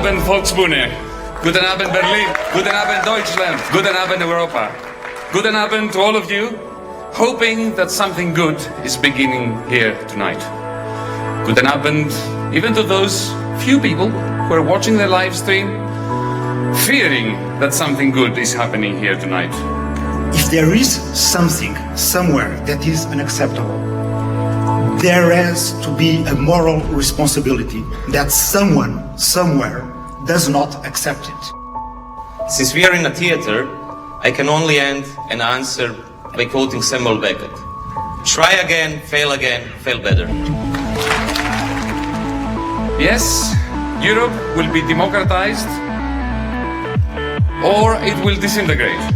Abend, Volksbühne. Guten Abend, Berlin. Guten Abend, Deutschland. Guten Abend, Europa. Guten Abend to all of you, hoping that something good is beginning here tonight. Guten Abend, even to those few people who are watching the live stream, fearing that something good is happening here tonight. If there is something somewhere that is unacceptable, there has to be a moral responsibility that someone somewhere does not accept it. Since we are in a theater, I can only end an answer by quoting Samuel Beckett. Try again, fail better. Yes, Europe will be democratized, or it will disintegrate.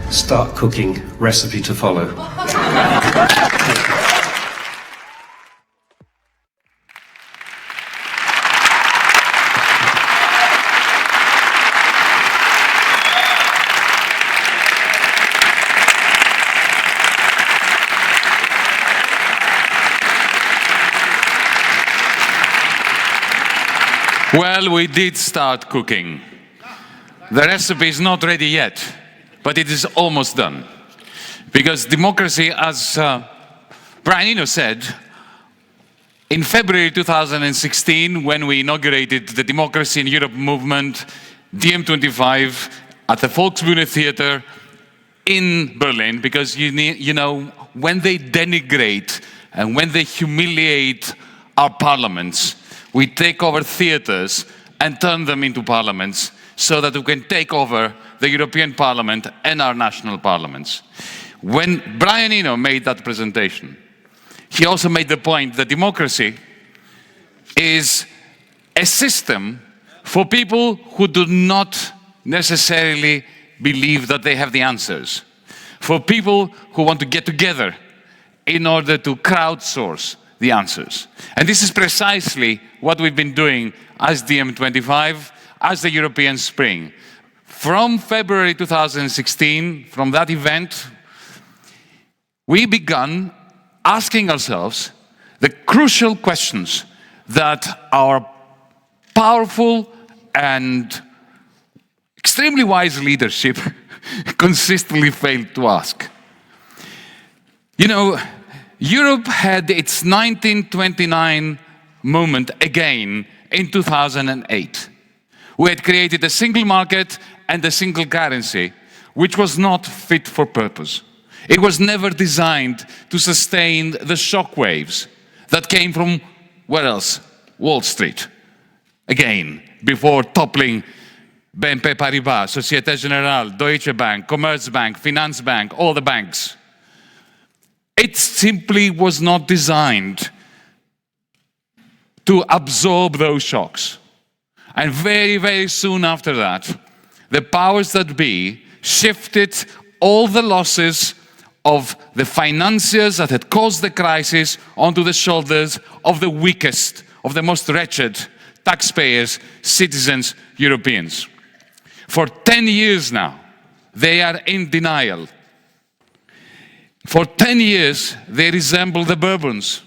Start cooking, recipe to follow. Well, we did start cooking. The recipe is not ready yet, but it is almost done. Because democracy, as Brian Eno said, in February 2016, when we inaugurated the Democracy in Europe movement, DiEM25 at the Volksbühne Theater in Berlin, because you know, when they denigrate and when they humiliate our parliaments, we take over theaters and turn them into parliaments so that we can take over the European Parliament and our national parliaments. When Brian Eno made that presentation, he also made the point that democracy is a system for people who do not necessarily believe that they have the answers, for people who want to get together in order to crowdsource the answers. And this is precisely what we've been doing as DiEM25, as the European Spring. From February 2016, from that event, we began asking ourselves the crucial questions that our powerful and extremely wise leadership consistently failed to ask. You know, Europe had its 1929 moment again in 2008. We had created a single market and a single currency, which was not fit for purpose. It was never designed to sustain the shock waves that came from, where else? Wall Street. Again, before toppling BNP Paribas, Société Générale, Deutsche Bank, Commerzbank, Finanzbank, all the banks. It simply was not designed to absorb those shocks. And very, very soon after that, the powers that be shifted all the losses of the financiers that had caused the crisis onto the shoulders of the weakest, of the most wretched taxpayers, citizens, Europeans. For 10 years now, they are in denial. For 10 years, they resemble the Bourbons,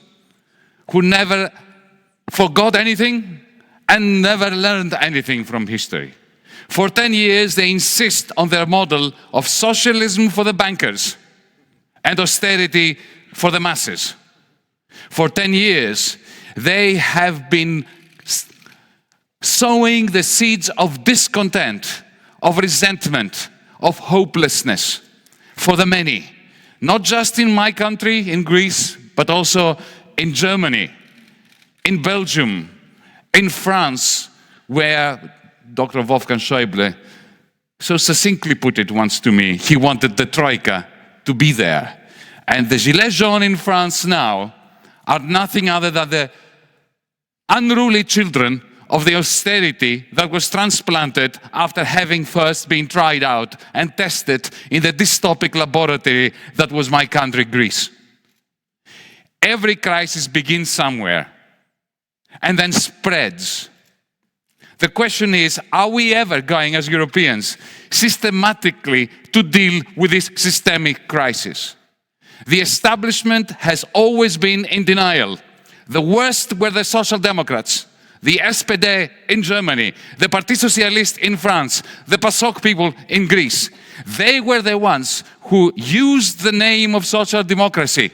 who never forgot anything and never learned anything from history. For 10 years, they insist on their model of socialism for the bankers and austerity for the masses. For 10 years, they have been sowing the seeds of discontent, of resentment, of hopelessness for the many, not just in my country, in Greece, but also in Germany, in Belgium, in France, where Dr. Wolfgang Schäuble so succinctly put it once to me. He wanted the Troika to be there. And the Gilets jaunes in France now are nothing other than the unruly children of the austerity that was transplanted after having first been tried out and tested in the dystopic laboratory that was my country, Greece. Every crisis begins somewhere and then spreads. The question is, are we ever going as Europeans systematically to deal with this systemic crisis? The establishment has always been in denial. The worst were the Social Democrats, the SPD in Germany, the Parti Socialiste in France, the PASOK people in Greece. They were the ones who used the name of social democracy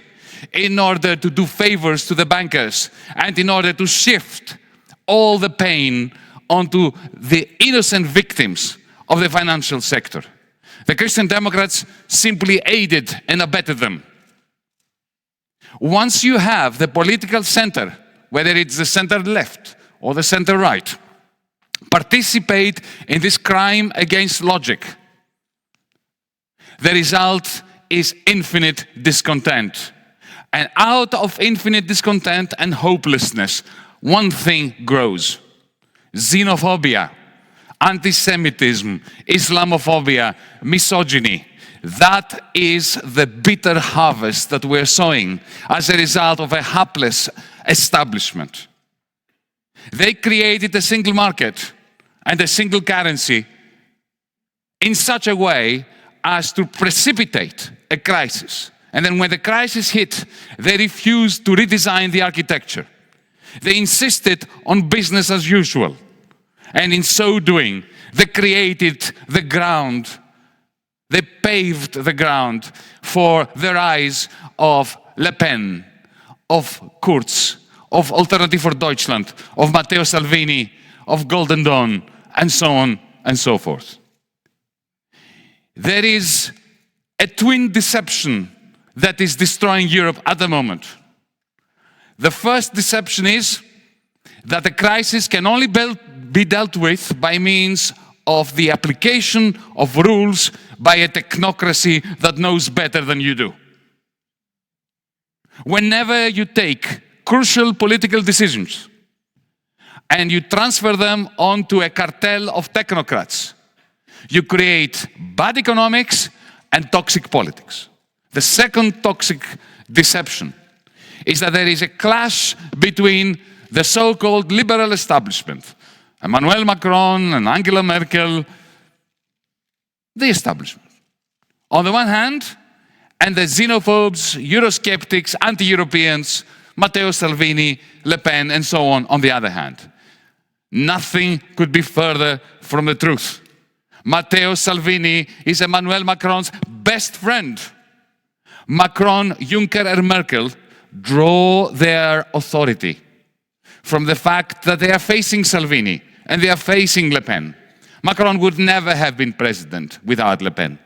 in order to do favors to the bankers and in order to shift all the pain onto the innocent victims of the financial sector. The Christian Democrats simply aided and abetted them. Once you have the political center, whether it's the center left or the center right, participate in this crime against logic, the result is infinite discontent. And out of infinite discontent and hopelessness, one thing grows: xenophobia, anti-Semitism, Islamophobia, misogyny. That is the bitter harvest that we're sowing as a result of a hapless establishment. They created a single market and a single currency in such a way as to precipitate a crisis. And then when the crisis hit, they refused to redesign the architecture. They insisted on business as usual. And in so doing, they created the ground, they paved the ground for the rise of Le Pen, of Kurz, of Alternative for Deutschland, of Matteo Salvini, of Golden Dawn, and so on and so forth. There is a twin deception that is destroying Europe at the moment. The first deception is that the crisis can only be dealt with by means of the application of rules by a technocracy that knows better than you do. Whenever you take crucial political decisions and you transfer them onto a cartel of technocrats, you create bad economics and toxic politics. The second toxic deception is that there is a clash between the so-called liberal establishment, Emmanuel Macron and Angela Merkel, the establishment, on the one hand, and the xenophobes, Eurosceptics, anti-Europeans, Matteo Salvini, Le Pen, and so on the other hand. Nothing could be further from the truth. Matteo Salvini is Emmanuel Macron's best friend. Macron, Juncker, and Merkel draw their authority from the fact that they are facing Salvini and they are facing Le Pen. Macron would never have been president without Le Pen.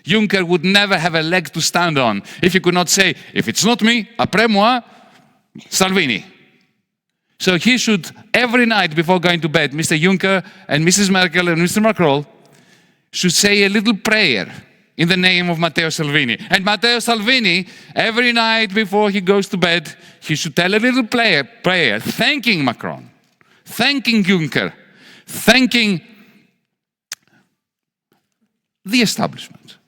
Juncker would never have a leg to stand on if he could not say, if it's not me, après moi, Salvini. So he should, every night before going to bed, Mr. Juncker and Mrs. Merkel and Mr. Macron should say a little prayer in the name of Matteo Salvini. And Matteo Salvini, every night before he goes to bed, he should tell a little prayer thanking Macron, thanking Juncker, thanking the establishment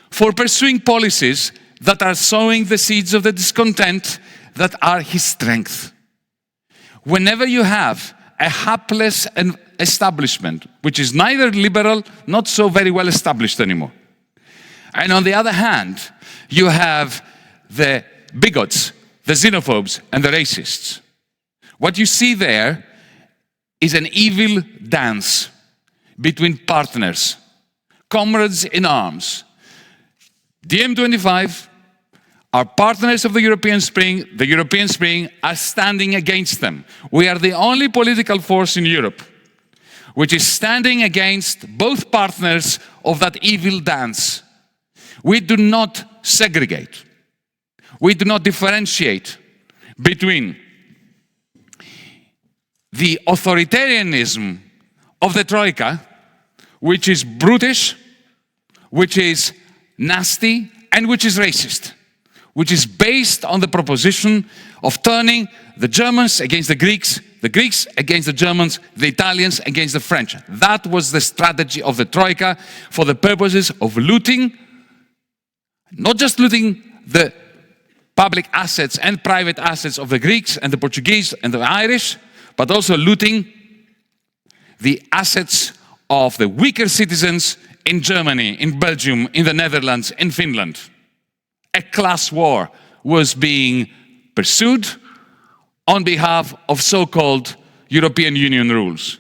for pursuing policies that are sowing the seeds of the discontent that are his strength. Whenever you have a hapless establishment, which is neither liberal, not so very well established anymore, and on the other hand, you have the bigots, the xenophobes, and the racists. What you see there is an evil dance between partners, comrades in arms. DiEM25, Our partners of the European Spring are standing against them. We are the only political force in Europe which is standing against both partners of that evil dance. We do not segregate. We do not differentiate between the authoritarianism of the Troika, which is brutish, which is nasty, and which is racist, which is based on the proposition of turning the Germans against the Greeks against the Germans, the Italians against the French. That was the strategy of the Troika for the purposes of looting, not just looting the public assets and private assets of the Greeks and the Portuguese and the Irish, but also looting the assets of the weaker citizens in Germany, in Belgium, in the Netherlands, in Finland. A class war was being pursued on behalf of so-called European Union rules.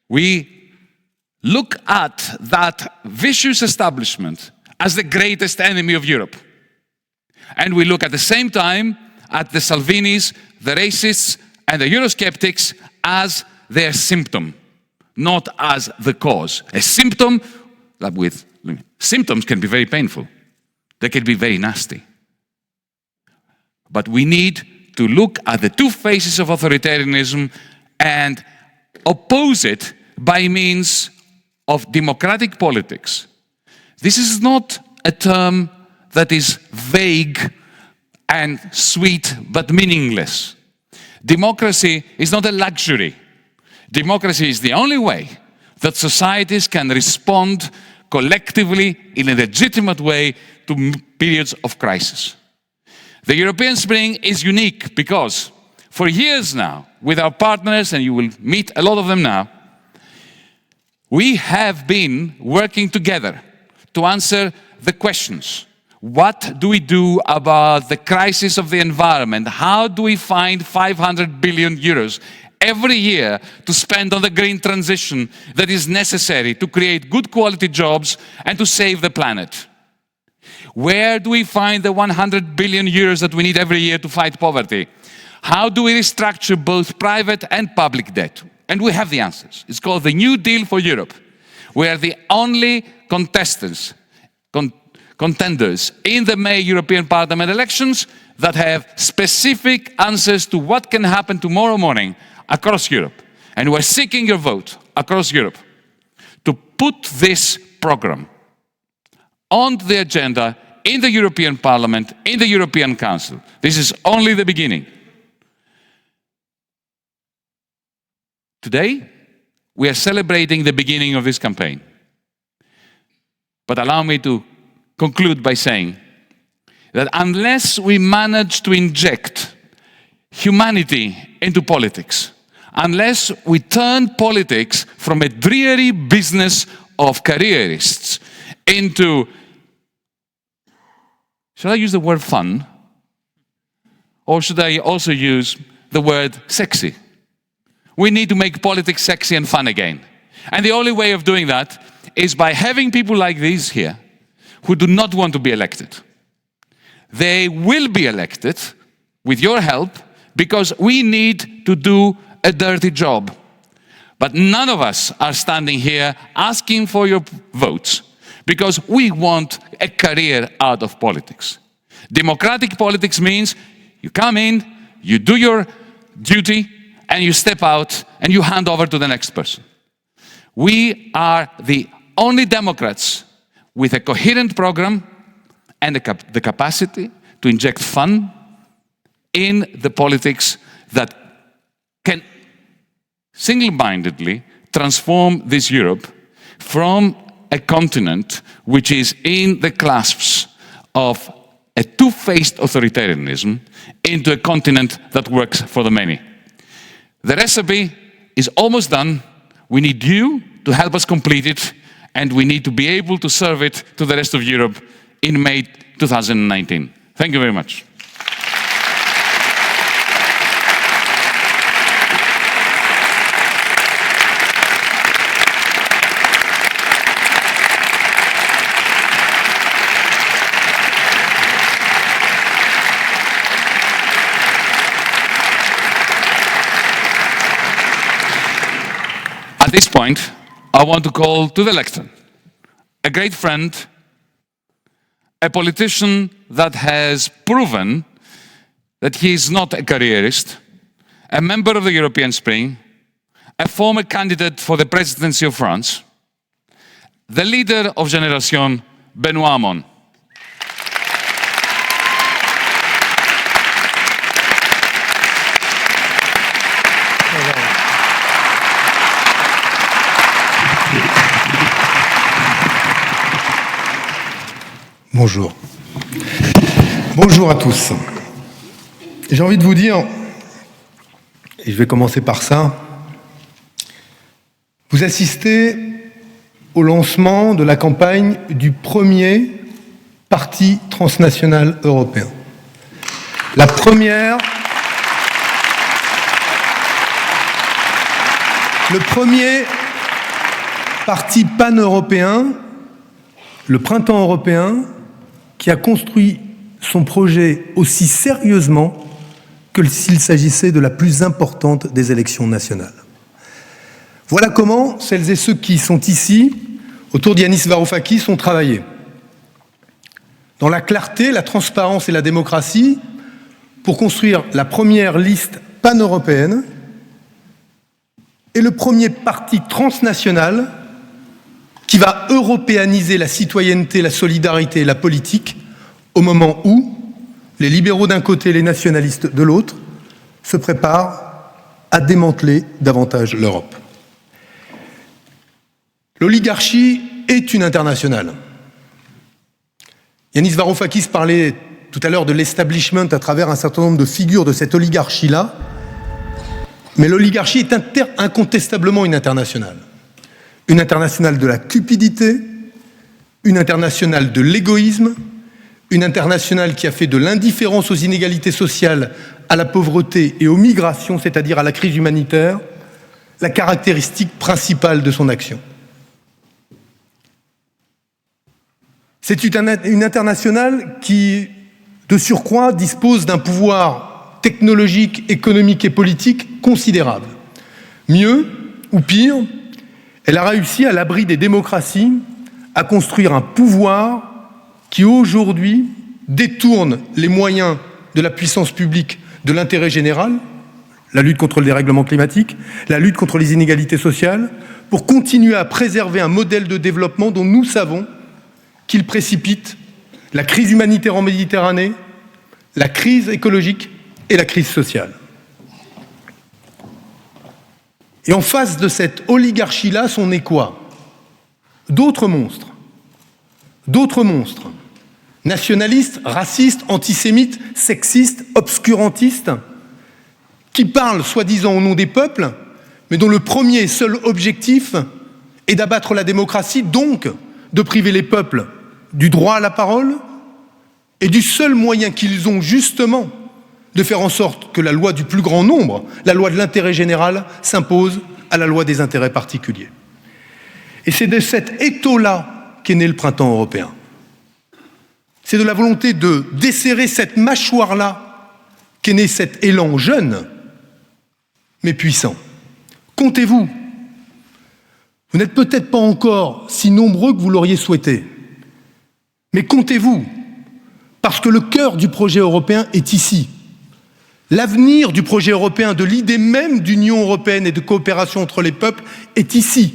We look at that vicious establishment as the greatest enemy of Europe. And we look at the same time at the Salvinis, the racists, and the Eurosceptics as their symptom, not as the cause. A symptom that symptoms can be very painful. They can be very nasty. But we need to look at the two faces of authoritarianism and oppose it by means of democratic politics. This is not a term that is vague and sweet but meaningless. Democracy is not a luxury. Democracy is the only way that societies can respond collectively in a legitimate way to periods of crisis. The European Spring is unique because for years now, with our partners, and you will meet a lot of them now, we have been working together to answer the questions. What do we do about the crisis of the environment? How do we find 500 billion euros every year to spend on the green transition that is necessary to create good quality jobs and to save the planet? Where do we find the 100 billion euros that we need every year to fight poverty? How do we restructure both private and public debt? And we have the answers. It's called the New Deal for Europe. We are the only contenders in the May European Parliament elections that have specific answers to what can happen tomorrow morning across Europe. And we're seeking your vote across Europe to put this program on the agenda in the European Parliament, in the European Council. This is only the beginning. Today, we are celebrating the beginning of this campaign. But allow me to conclude by saying that unless we manage to inject humanity into politics, unless we turn politics from a dreary business of careerists into, should I use the word fun? Or should I also use the word sexy? We need to make politics sexy and fun again. And the only way of doing that is by having people like these here who do not want to be elected. They will be elected with your help because we need to do a dirty job. But none of us are standing here asking for your votes because we want a career out of politics. Democratic politics means you come in, you do your duty, and you step out and you hand over to the next person. We are the only Democrats with a coherent program and the capacity to inject fun in the politics that can single-mindedly transform this Europe from a continent which is in the clasps of a two-faced authoritarianism into a continent that works for the many. The recipe is almost done. We need you to help us complete it, and we need to be able to serve it to the rest of Europe in May 2019. Thank you very much. point, I want to call to the lectern a great friend, a politician that has proven that he is not a careerist, a member of the European Spring, a former candidate for the presidency of France, the leader of Génération, Benoît Hamon. Bonjour. Bonjour à tous. J'ai envie de vous dire, et je vais commencer par ça, vous assistez au lancement de la campagne du premier parti transnational européen. La première... Le premier parti pan-européen, le Printemps européen, qui a construit son projet aussi sérieusement que s'il s'agissait de la plus importante des élections nationales. Voilà comment celles et ceux qui sont ici, autour d'Yanis Varoufakis, ont travaillé. Dans la clarté, la transparence et la démocratie, pour construire la première liste pan-européenne et le premier parti transnational qui va européaniser la citoyenneté, la solidarité et la politique au moment où les libéraux d'un côté et les nationalistes de l'autre se préparent à démanteler davantage l'Europe. L'oligarchie est une internationale. Yanis Varoufakis parlait tout à l'heure de l'establishment à travers un certain nombre de figures de cette oligarchie-là, mais l'oligarchie est incontestablement une internationale. Une internationale de la cupidité, une internationale de l'égoïsme, une internationale qui a fait de l'indifférence aux inégalités sociales, à la pauvreté et aux migrations, c'est-à-dire à la crise humanitaire, la caractéristique principale de son action. C'est une internationale qui, de surcroît, dispose d'un pouvoir technologique, économique et politique considérable. Mieux, ou pire, elle a réussi, à l'abri des démocraties, à construire un pouvoir qui, aujourd'hui, détourne les moyens de la puissance publique de l'intérêt général, la lutte contre le dérèglement climatique, la lutte contre les inégalités sociales, pour continuer à préserver un modèle de développement dont nous savons qu'il précipite la crise humanitaire en Méditerranée, la crise écologique et la crise sociale. Et en face de cette oligarchie-là, sont nés quoi? D'autres monstres. D'autres monstres. Nationalistes, racistes, antisémites, sexistes, obscurantistes, qui parlent soi-disant au nom des peuples, mais dont le premier et seul objectif est d'abattre la démocratie, donc de priver les peuples du droit à la parole et du seul moyen qu'ils ont justement de faire en sorte que la loi du plus grand nombre, la loi de l'intérêt général, s'impose à la loi des intérêts particuliers. Et c'est de cet étau-là qu'est né le printemps européen. C'est de la volonté de desserrer cette mâchoire-là qu'est né cet élan jeune, mais puissant. Comptez-vous. Vous n'êtes peut-être pas encore si nombreux que vous l'auriez souhaité, mais comptez-vous, parce que le cœur du projet européen est ici. L'avenir du projet européen, de l'idée même d'Union européenne et de coopération entre les peuples est ici.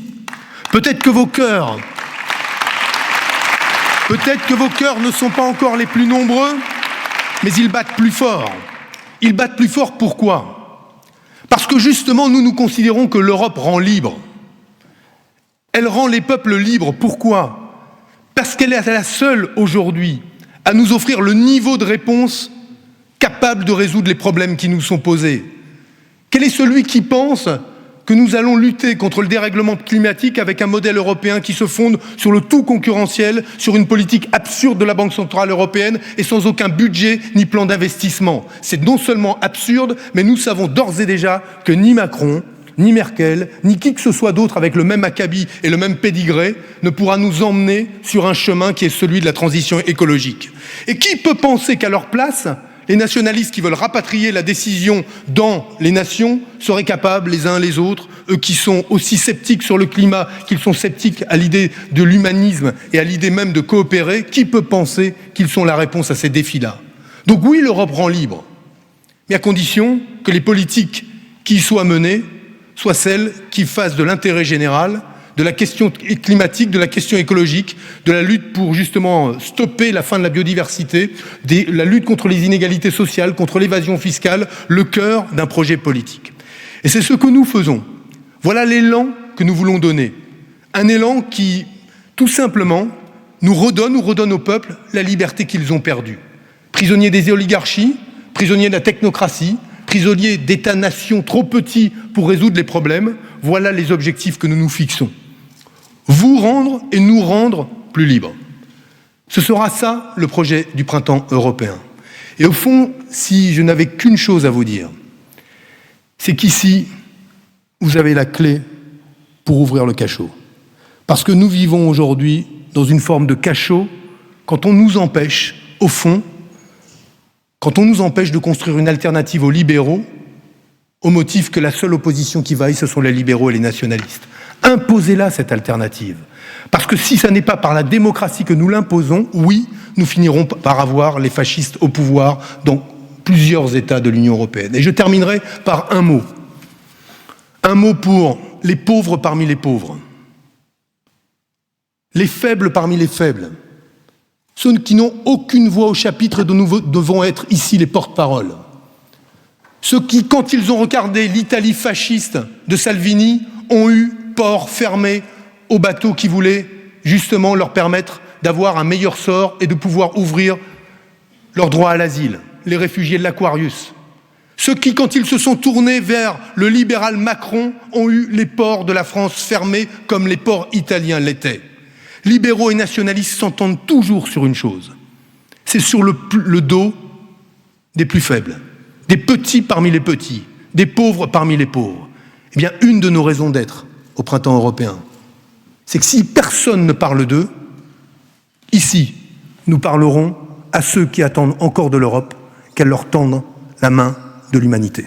Peut-être que vos cœurs ne sont pas encore les plus nombreux, mais ils battent plus fort. Ils battent plus fort, pourquoi? Parce que justement, nous considérons que l'Europe rend libre. Elle rend les peuples libres. Pourquoi? Parce qu'elle est la seule aujourd'hui à nous offrir le niveau de réponse capable de résoudre les problèmes qui nous sont posés. Quel est celui qui pense que nous allons lutter contre le dérèglement climatique avec un modèle européen qui se fonde sur le tout concurrentiel, sur une politique absurde de la Banque centrale européenne et sans aucun budget ni plan d'investissement? C'est non seulement absurde, mais nous savons d'ores et déjà que ni Macron, ni Merkel, ni qui que ce soit d'autre avec le même acabit et le même pédigré ne pourra nous emmener sur un chemin qui est celui de la transition écologique. Et qui peut penser qu'à leur place, les nationalistes qui veulent rapatrier la décision dans les nations seraient capables, les uns les autres, eux qui sont aussi sceptiques sur le climat qu'ils sont sceptiques à l'idée de l'humanisme et à l'idée même de coopérer, qui peut penser qu'ils sont la réponse à ces défis-là? Donc oui, l'Europe rend libre, mais à condition que les politiques qui y soient menées soient celles qui fassent de l'intérêt général, de la question climatique, de la question écologique, de la lutte pour justement stopper la fin de la biodiversité, la lutte contre les inégalités sociales, contre l'évasion fiscale, le cœur d'un projet politique. Et c'est ce que nous faisons. Voilà l'élan que nous voulons donner. Un élan qui, tout simplement, nous redonne au peuple la liberté qu'ils ont perdue. Prisonniers des oligarchies, prisonniers de la technocratie, prisonniers d'États-nations trop petits pour résoudre les problèmes, voilà les objectifs que nous nous fixons. Vous rendre et nous rendre plus libres. Ce sera ça le projet du printemps européen. Et au fond, si je n'avais qu'une chose à vous dire, c'est qu'ici, vous avez la clé pour ouvrir le cachot. Parce que nous vivons aujourd'hui dans une forme de cachot quand on nous empêche, au fond, quand on nous empêche de construire une alternative aux libéraux, au motif que la seule opposition qui vaille, ce sont les libéraux et les nationalistes. Imposez-la, cette alternative. Parce que si ce n'est pas par la démocratie que nous l'imposons, oui, nous finirons par avoir les fascistes au pouvoir dans plusieurs États de l'Union européenne. Et je terminerai par un mot. Un mot pour les pauvres parmi les pauvres. Les faibles parmi les faibles. Ceux qui n'ont aucune voix au chapitre et dont nous devons être ici les porte-paroles. Ceux qui, quand ils ont regardé l'Italie fasciste de Salvini, ont eu port fermé aux bateaux qui voulaient justement leur permettre d'avoir un meilleur sort et de pouvoir ouvrir leur droit à l'asile, les réfugiés de l'Aquarius. Ceux qui, quand ils se sont tournés vers le libéral Macron, ont eu les ports de la France fermés comme les ports italiens l'étaient. Libéraux et nationalistes s'entendent toujours sur une chose, c'est sur le dos des plus faibles, des petits parmi les petits, des pauvres parmi les pauvres. Eh bien, une de nos raisons d'être au printemps européen, c'est que si personne ne parle d'eux, ici, nous parlerons à ceux qui attendent encore de l'Europe qu'elle leur tende la main de l'humanité.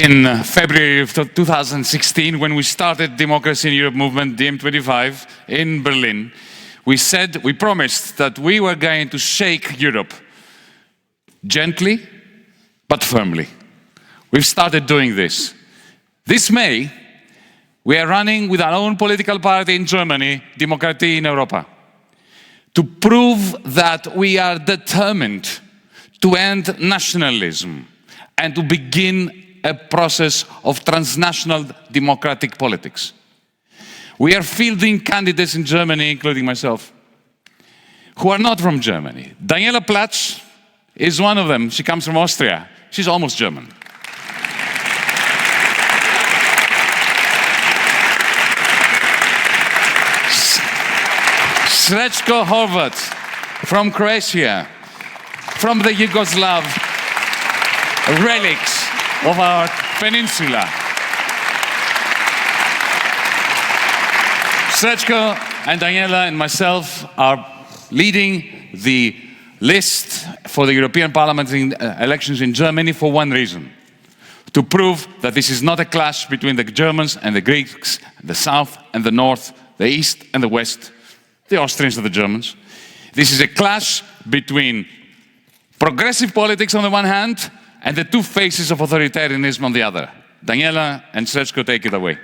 In February of 2016, when we started Democracy in Europe movement, DiEM25, in Berlin, we promised that we were going to shake Europe gently, but firmly. We've started doing this. This May, we are running with our own political party in Germany, Demokratie in Europa, to prove that we are determined to end nationalism and to begin a process of transnational democratic politics. We are fielding candidates in Germany, including myself, who are not from Germany. Daniela Platz is one of them. She comes from Austria. She's almost German. Srećko Horvat from Croatia, from the Yugoslav relics of our peninsula. Srećko and Daniela and myself are leading the list for the European Parliament elections in Germany for one reason: to prove that this is not a clash between the Germans and the Greeks, the South and the North, the East and the West, the Austrians and the Germans. This is a clash between progressive politics on the one hand and the two faces of authoritarianism on the other. Daniela and Srećko, take it away.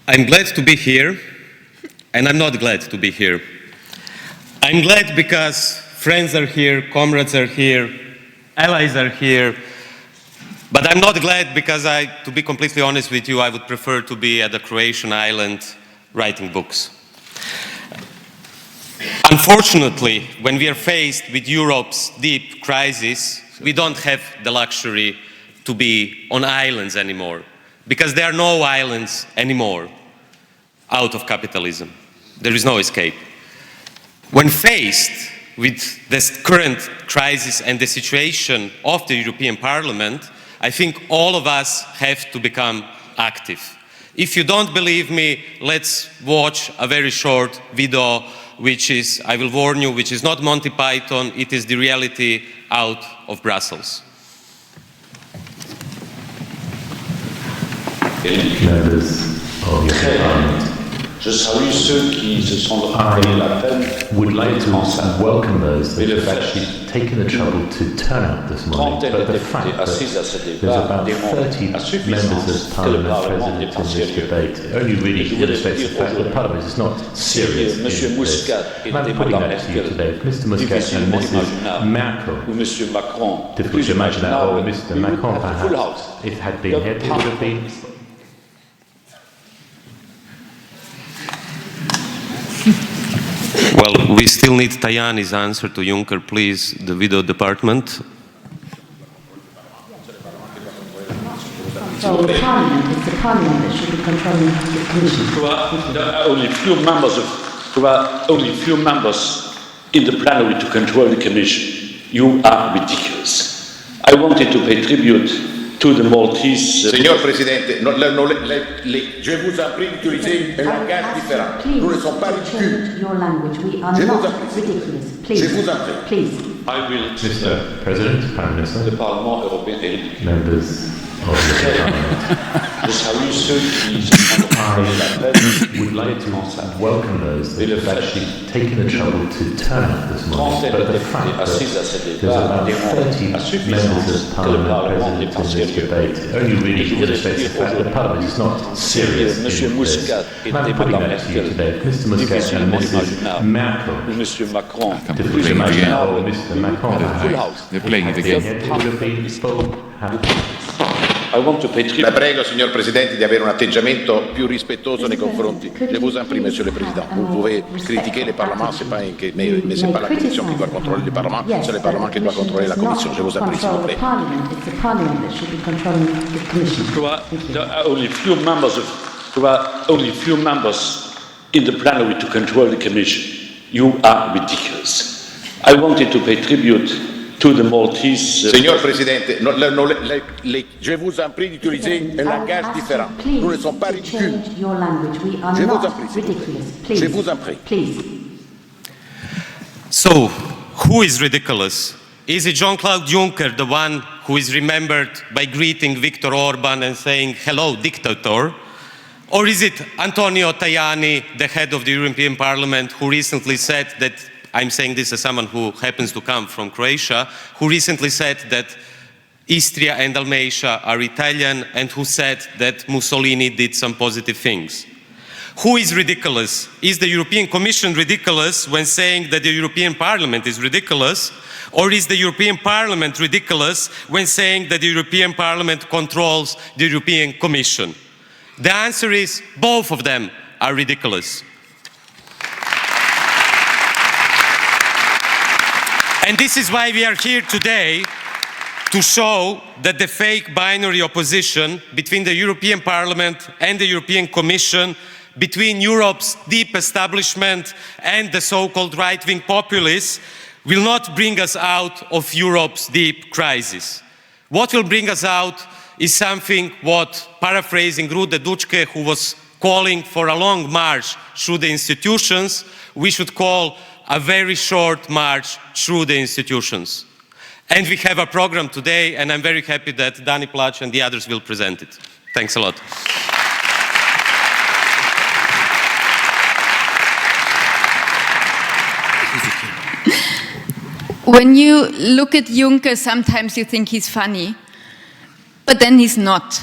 I'm glad to be here, and I'm not glad to be here. I'm glad because friends are here, comrades are here, allies are here, but I'm not glad because to be completely honest with you, I would prefer to be at a Croatian island writing books. Unfortunately, when we are faced with Europe's deep crisis, we don't have the luxury to be on islands anymore, because there are no islands anymore out of capitalism. There is no escape. When faced with this current crisis and the situation of the European Parliament, I think all of us have to become active. If you don't believe me, let's watch a very short video, which is, I will warn you, which is not Monty Python, it is the reality out of Brussels. Members of your Parliament, Je salue ceux qui se sont donné la peine. I would like to welcome those that have actually taken the trouble to turn out this morning, but the fact that there's about 30 members of Parliament present in this debate only really illustrates the fact that Parliament is not serious in this. I'm putting that to you today. Mr. Muscat and Mrs. Merkel, difficult to imagine that, or Mr. Macron perhaps, if it had been here, it would have been. Well, we still need Tajani's answer to Juncker, please, the video department. So the Parliament, it's the Parliament that should be controlling the Commission. There are only few members in the plenary to control the Commission. You are ridiculous. I wanted to pay tribute to the Maltese... Signor Presidente, je vous en prie d'utiliser un langage différent. Nous ne sommes pas ridicules. Your language. We are not ridiculous. Please. Je vous en prie. Please. I will... Mr. President, Prime Minister, Le Parlement européen est ridicule. members of the Parliament, Je salue ceux qui se sont donné la peine. I would like to welcome those that have actually taken the trouble to turn out this morning, but the fact that there's about 30 members of Parliament present in this debate only really illustrates the fact that Parliament is not serious in this. I'm putting that to you today. Mr. Muscat and Mrs. Merkel, difficult to imagine that, or Mr. Macron perhaps, They're playing it again. it would have been so happy. I want to pay tribute. La prego, signor Presidente, di avere un atteggiamento più rispettoso nei confronti. Je vous en prie, Monsieur le Président. Vous pouvez critiquer le Parlement, mais c'est pas la Commission qui doit contrôler le Parlement, c'est le Parlement qui doit contrôler la Commission. Je vous en prie, s'il vous plaît. It's the Parliament that should be controlling the Commission. There are only few members in the plenary to control the Commission. You are ridiculous. I wanted to pay tribute to the Maltese... Signor Presidente, je vous en prie d'utiliser un langage différent. Nous ne sommes pas ridicules. Your language. We are Je vous en not prie, s'il vous plaît. ridiculous. Please. Je vous en prie. Please. So, who is ridiculous? Is it Jean-Claude Juncker, the one who is remembered by greeting Viktor Orban and saying, hello, dictator? Or is it Antonio Tajani, the head of the European Parliament, who recently said that, I'm saying this as someone who happens to come from Croatia, who recently said that Istria and Dalmatia are Italian, and who said that Mussolini did some positive things? Who is ridiculous? Is the European Commission ridiculous when saying that the European Parliament is ridiculous? Or is the European Parliament ridiculous when saying that the European Parliament controls the European Commission? The answer is both of them are ridiculous. And this is why we are here today, to show that the fake binary opposition between the European Parliament and the European Commission, between Europe's deep establishment and the so-called right-wing populists, will not bring us out of Europe's deep crisis. What will bring us out is something what, paraphrasing Rude Dučke, who was calling for a long march through the institutions, we should call a very short march through the institutions. And we have a program today, and I'm very happy that Dani Plach and the others will present it. Thanks a lot. When you look at Juncker, sometimes you think he's funny, but then he's not.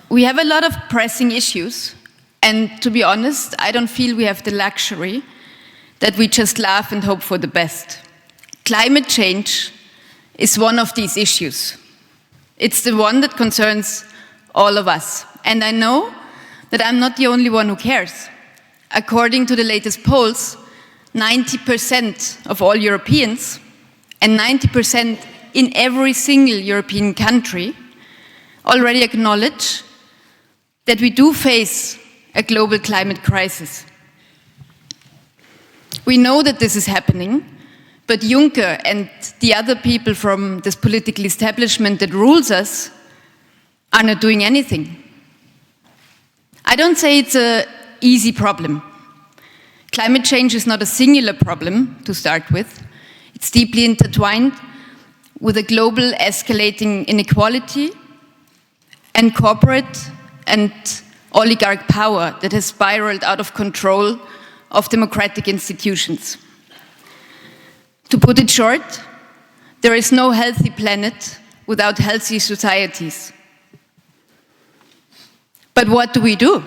We have a lot of pressing issues, And to be honest, I don't feel we have the luxury that we just laugh and hope for the best. Climate change is one of these issues. It's the one that concerns all of us. And I know that I'm not the only one who cares. According to the latest polls, 90% of all Europeans and 90% in every single European country already acknowledge that we do face a global climate crisis. We know that this is happening, but Juncker and the other people from this political establishment that rules us are not doing anything. I don't say it's an easy problem. Climate change is not a singular problem to start with. It's deeply intertwined with a global escalating inequality and corporate and oligarch power that has spiraled out of control of democratic institutions. To put it short, there is no healthy planet without healthy societies. But what do we do?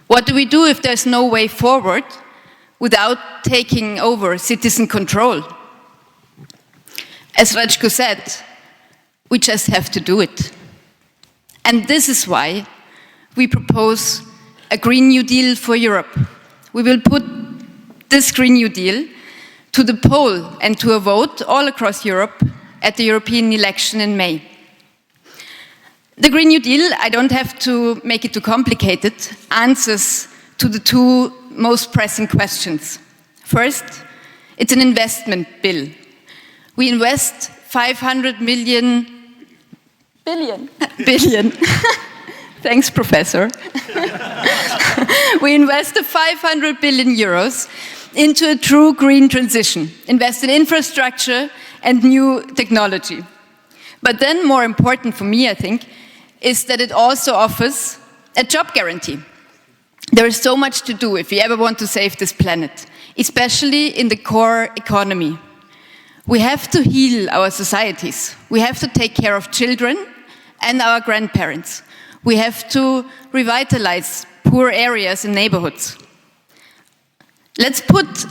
What do we do if there's no way forward without taking over citizen control? As Régie said, we just have to do it. And this is why we propose a Green New Deal for Europe. We will put this Green New Deal to the poll and to a vote all across Europe at the European election in May. The Green New Deal, I don't have to make it too complicated, answers to the two most pressing questions. First, it's an investment bill. We invest 500 billion. Thanks, Professor. We invest 500 billion euros into a true green transition, invest in infrastructure and new technology. But then, more important for me, I think, is that it also offers a job guarantee. There is so much to do if we ever want to save this planet, especially in the core economy. We have to heal our societies. We have to take care of children and our grandparents. We have to revitalize poor areas and neighborhoods. Let's put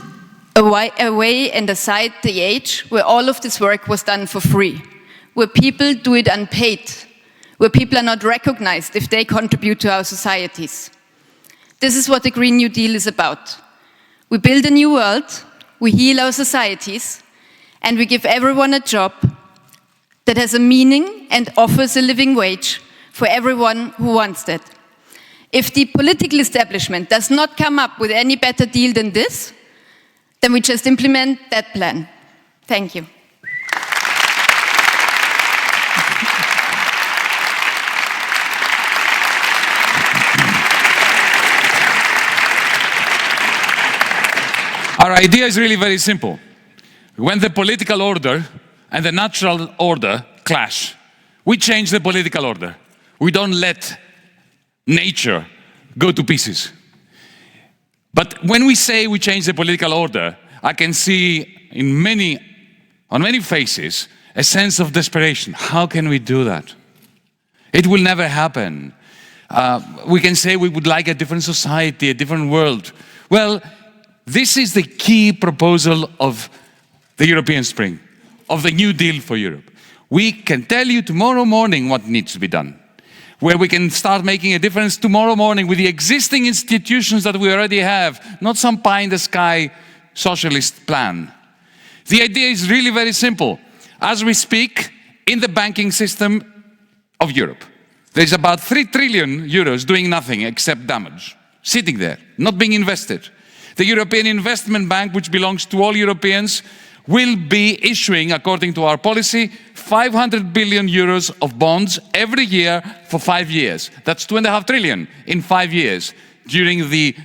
away and aside the age where all of this work was done for free, where people do it unpaid, where people are not recognized if they contribute to our societies. This is what the Green New Deal is about. We build a new world, we heal our societies, and we give everyone a job that has a meaning and offers a living wage for everyone who wants that. If the political establishment does not come up with any better deal than this, then we just implement that plan. Thank you. Our idea is really very simple. When the political order and the natural order clash, we change the political order. We don't let nature go to pieces. But when we say we change the political order, I can see on many faces a sense of desperation. How can we do that? It will never happen. We can say we would like a different society, a different world. Well, this is the key proposal of the European Spring, of the New Deal for Europe. We can tell you tomorrow morning what needs to be done, where we can start making a difference tomorrow morning with the existing institutions that we already have, not some pie-in-the-sky socialist plan. The idea is really very simple. As we speak, in the banking system of Europe, there's about 3 trillion euros doing nothing except damage, sitting there, not being invested. The European Investment Bank, which belongs to all Europeans, will be issuing, according to our policy, 500 billion euros of bonds every year for 5 years. That's 2.5 trillion in 5 years during the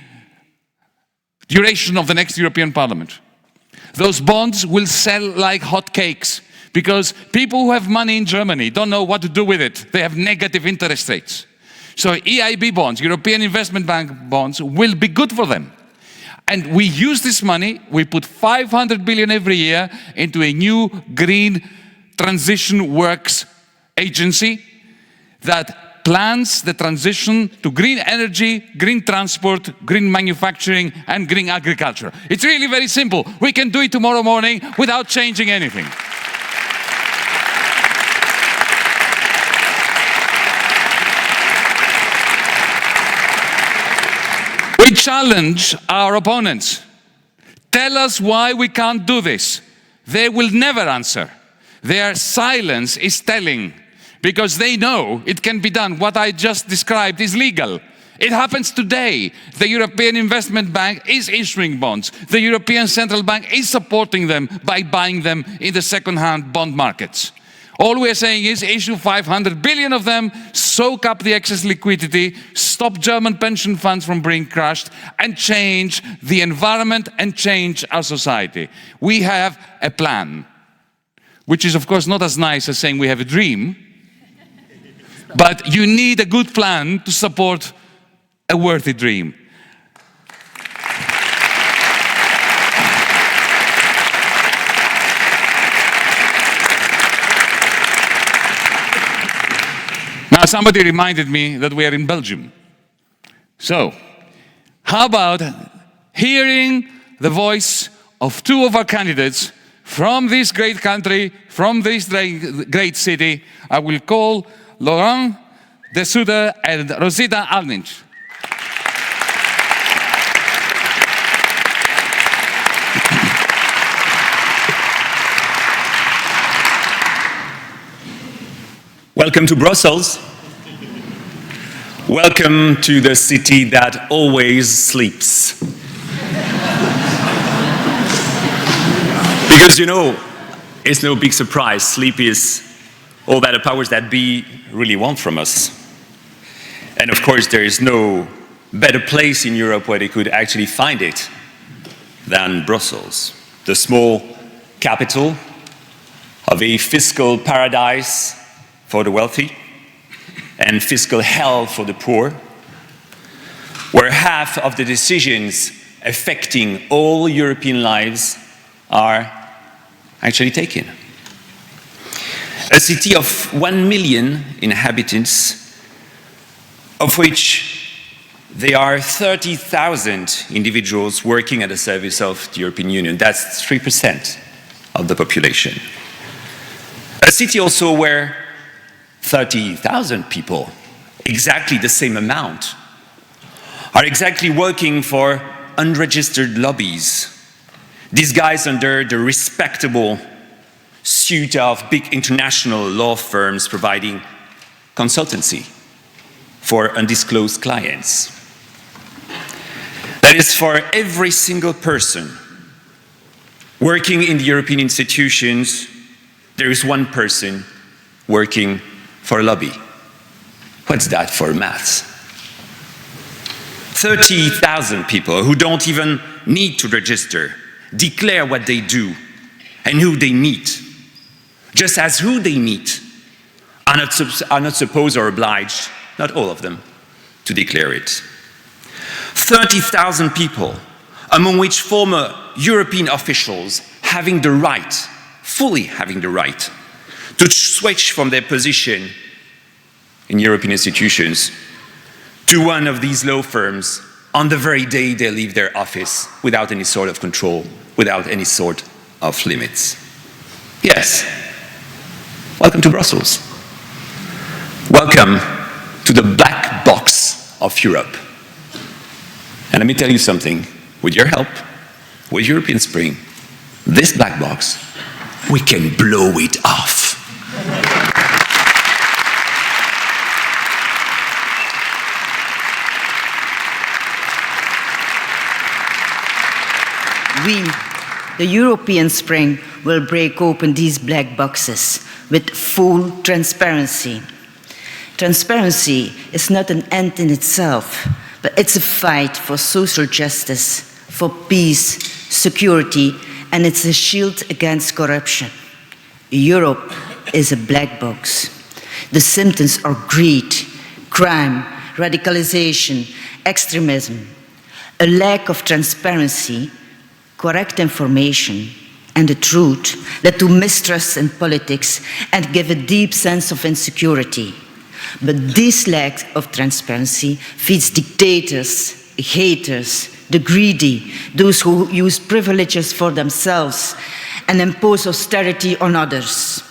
duration of the next European Parliament. Those bonds will sell like hotcakes because people who have money in Germany don't know what to do with it. They have negative interest rates. So EIB bonds, European Investment Bank bonds, will be good for them. And we use this money, we put 500 billion every year into a new green transition works agency that that plans the transition to green energy, green transport, green manufacturing, and green agriculture. It's really very simple. We can do it tomorrow morning without changing anything. We challenge our opponents. Tell us why we can't do this. They will never answer. Their silence is telling, because they know it can be done. What I just described is legal. It happens today. The European Investment Bank is issuing bonds. The European Central Bank is supporting them by buying them in the second-hand bond markets. All we're saying is issue 500 billion of them, soak up the excess liquidity, stop German pension funds from being crushed, and change the environment and change our society. We have a plan, which is of course not as nice as saying we have a dream, but you need a good plan to support a worthy dream. Now, somebody reminded me that we are in Belgium. So, how about hearing the voice of two of our candidates from this great country, from this great city? I will call Laurent de Sutter and Rosita Alninch. Welcome to Brussels. Welcome to the city that always sleeps. Because, you know, it's no big surprise. Sleep is all that the powers that be really want from us. And of course, there is no better place in Europe where they could actually find it than Brussels, the small capital of a fiscal paradise for the wealthy and fiscal hell for the poor, where half of the decisions affecting all European lives are actually taken. A city of 1 million inhabitants, of which there are 30,000 individuals working at the service of the European Union. That's 3% of the population. A city also where 30,000 people, exactly the same amount, are exactly working for unregistered lobbies, disguised under the respectable suit of big international law firms providing consultancy for undisclosed clients. That is, for every single person working in the European institutions, there is one person working for a lobby. What's that for maths? 30,000 people who don't even need to register, declare what they do and who they meet, just as who they meet are not supposed or obliged, not all of them, to declare it. 30,000 people, among which former European officials having the right, fully having the right, to switch from their position in European institutions to one of these law firms on the very day they leave their office without any sort of control, without any sort of limits. Yes, welcome to Brussels. Welcome to the black box of Europe. And let me tell you something, with your help, with European Spring, this black box, we can blow it off. We, the European Spring, will break open these black boxes with full transparency. Transparency is not an end in itself, but it's a fight for social justice, for peace, security, and it's a shield against corruption. Europe is a black box. The symptoms are greed, crime, radicalization, extremism, a lack of transparency, correct information, and the truth led to mistrust in politics and give a deep sense of insecurity. But this lack of transparency feeds dictators, haters, the greedy, those who use privileges for themselves and impose austerity on others.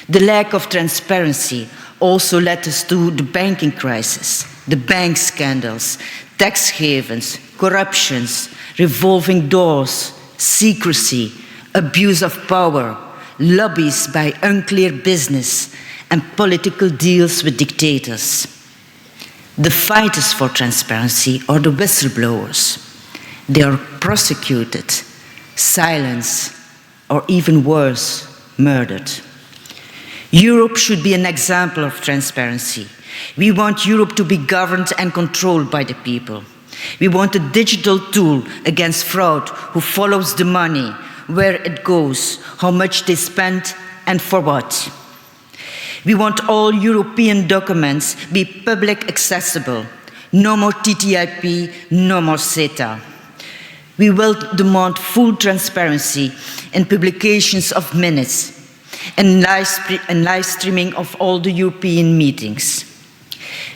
The lack of transparency also led us to the banking crisis, the bank scandals, tax havens, corruptions, revolving doors, secrecy, abuse of power, lobbies by unclear business, and political deals with dictators. The fighters for transparency are the whistleblowers. They are prosecuted, silenced, or even worse, murdered. Europe should be an example of transparency. We want Europe to be governed and controlled by the people. We want a digital tool against fraud who follows the money, where it goes, how much they spend, and for what. We want all European documents be public accessible. No more TTIP, no more CETA. We will demand full transparency in publications of minutes and live streaming of all the European meetings.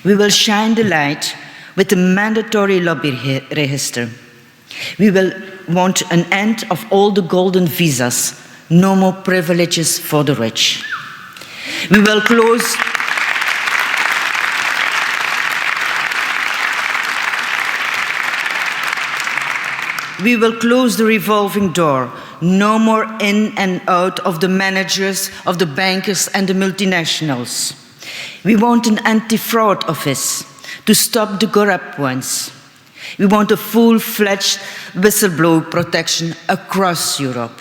We will shine the light with a mandatory lobby register. We will want an end of all the golden visas, no more privileges for the rich. We will close the revolving door. No more in and out of the managers, of the bankers and the multinationals. We want an anti-fraud office to stop the corrupt ones. We want a full-fledged whistleblower protection across Europe.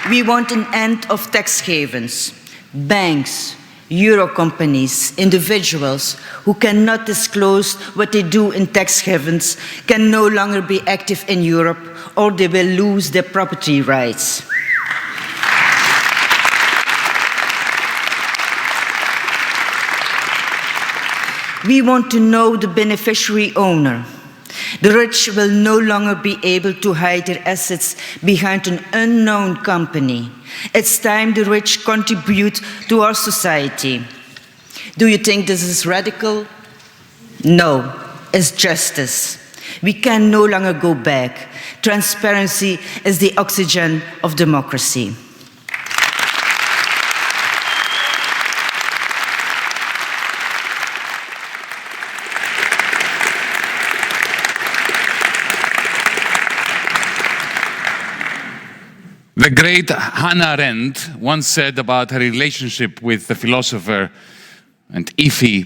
We want an end of tax havens, banks, Euro companies, individuals who cannot disclose what they do in tax havens can no longer be active in Europe, or they will lose their property rights. We want to know the beneficiary owner. The rich will no longer be able to hide their assets behind an unknown company. It's time the rich contribute to our society. Do you think this is radical? No, it's justice. We can no longer go back. Transparency is the oxygen of democracy. The great Hannah Arendt once said about her relationship with the philosopher and iffy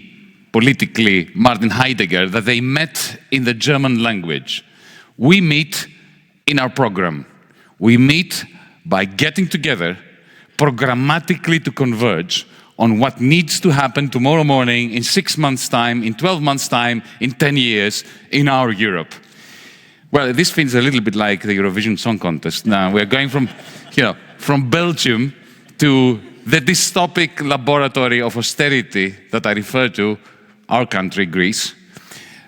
politically Martin Heidegger that they met in the German language. We meet in our program. We meet by getting together programmatically to converge on what needs to happen tomorrow morning, in 6 months' time, in 12 months' time, in 10 years, in our Europe. Well, this feels a little bit like the Eurovision Song Contest. Now we're going from Belgium to the dystopic laboratory of austerity that I refer to, our country, Greece.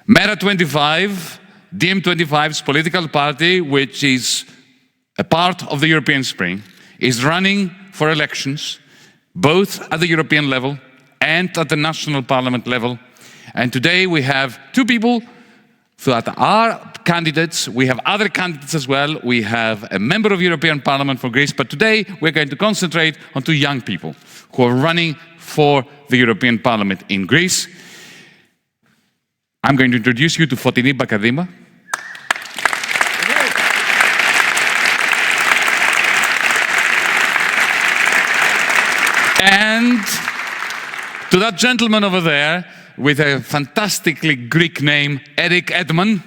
Mera25, DiEM25's political party, which is a part of the European Spring, is running for elections, both at the European level and at the national parliament level. And today we have two people that are candidates. We have other candidates as well. We have a member of European Parliament for Greece, but today we're going to concentrate on two young people who are running for the European Parliament in Greece. I'm going to introduce you to Fotini Bakadima. And to that gentleman over there with a fantastically Greek name, Eric Edman.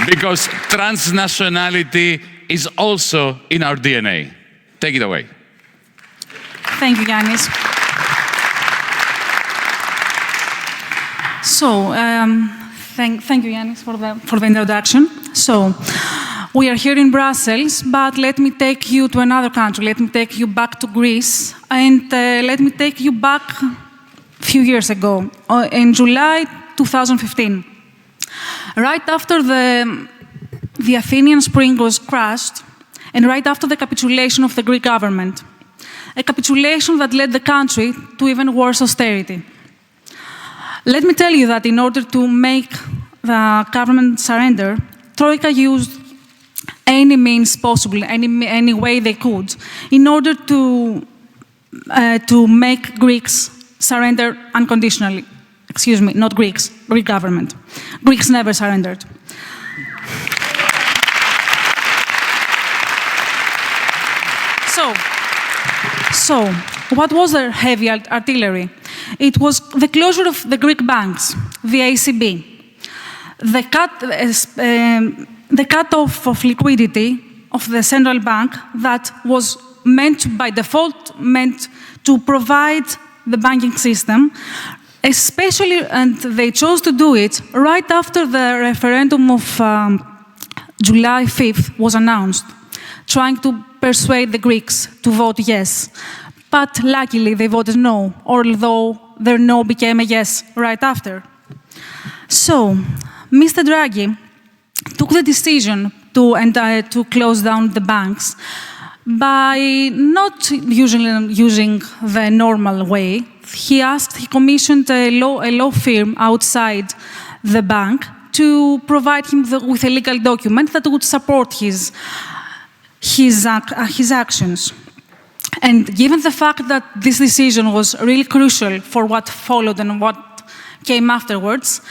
Because transnationality is also in our DNA. Take it away. Thank you, Yannis. So, thank you, Yannis, for the introduction. So, we are here in Brussels, but let me take you to another country. Let me take you back to Greece, and let me take you back few years ago, in July 2015. Right after the Athenian Spring was crushed, and right after the capitulation of the Greek government, a capitulation that led the country to even worse austerity. Let me tell you that in order to make the government surrender, Troika used any means possible, any way they could, in order to make Greeks surrender unconditionally. Excuse me, not Greeks, Greek government. Greeks never surrendered. So, what was their heavy artillery? It was the closure of the Greek banks, the ACB, the cut-off of liquidity of the central bank that was by default meant to provide the banking system, especially, and they chose to do it right after the referendum of July 5th was announced, trying to persuade the Greeks to vote yes. But luckily, they voted no, although their no became a yes right after. So, Mr. Draghi took the decision to close down the banks by not usually using the normal way. He commissioned a law firm outside the bank to provide him with a legal document that would support his actions. And given the fact that this decision was really crucial for what followed and what came afterwards,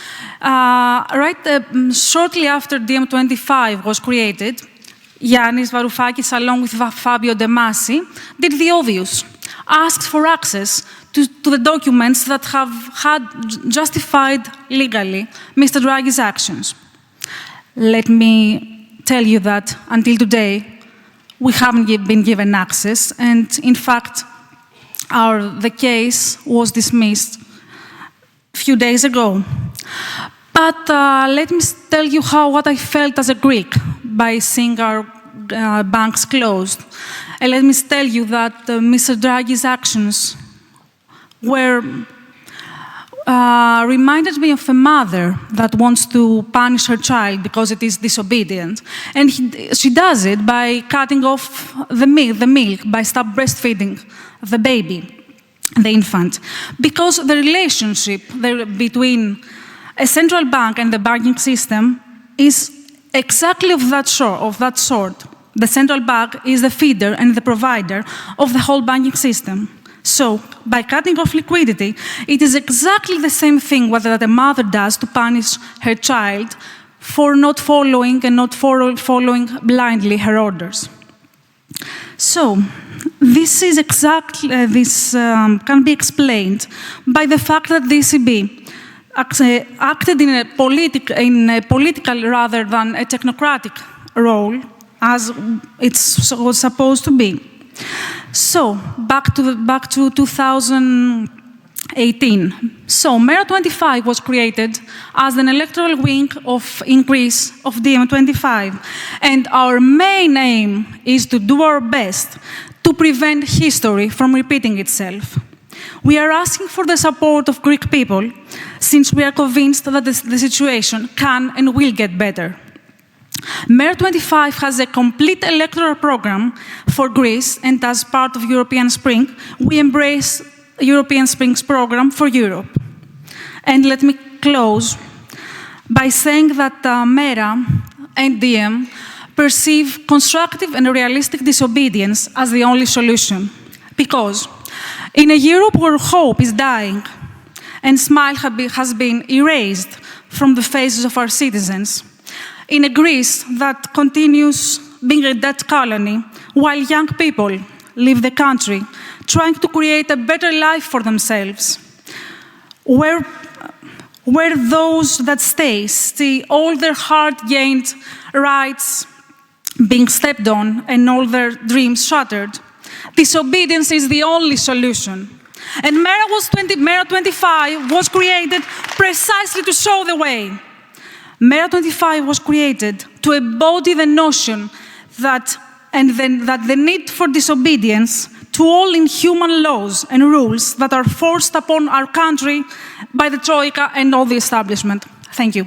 shortly after DiEM25 was created, Yannis Varoufakis, along with Fabio De Masi, did the obvious, asked for access to the documents that had justified legally Mr. Draghi's actions. Let me tell you that until today, we haven't been given access, and in fact, the case was dismissed a few days ago. But let me tell you what I felt as a Greek by seeing our banks closed. And let me tell you that Mr. Draghi's actions reminded me of a mother that wants to punish her child because it is disobedient. And she does it by cutting off the milk, by stop breastfeeding the baby, the infant. Because the relationship between a central bank and the banking system is exactly of that sort. The central bank is the feeder and the provider of the whole banking system. So, by cutting off liquidity, it is exactly the same thing that a mother does to punish her child for not following following blindly her orders. So, this can be explained by the fact that the ECB acted in a political rather than a technocratic role, as it was supposed to be. So, back to 2018. So, MERA25 was created as an electoral wing in Greece of DiEM25. And our main aim is to do our best to prevent history from repeating itself. We are asking for the support of Greek people, since we are convinced that the situation can and will get better. MERA25 has a complete electoral program for Greece, and as part of European Spring, we embrace European Spring's program for Europe. And let me close by saying that MERA and DiEM perceive constructive and realistic disobedience as the only solution. Because in a Europe where hope is dying and smile has been erased from the faces of our citizens, in a Greece that continues being a debt colony, while young people leave the country trying to create a better life for themselves, where those that stay see all their hard-gained rights being stepped on and all their dreams shattered, disobedience is the only solution. And MERA25 was created precisely to show the way. MERA25 was created to embody the notion that the need for disobedience to all inhuman laws and rules that are forced upon our country by the Troika and all the establishment. Thank you.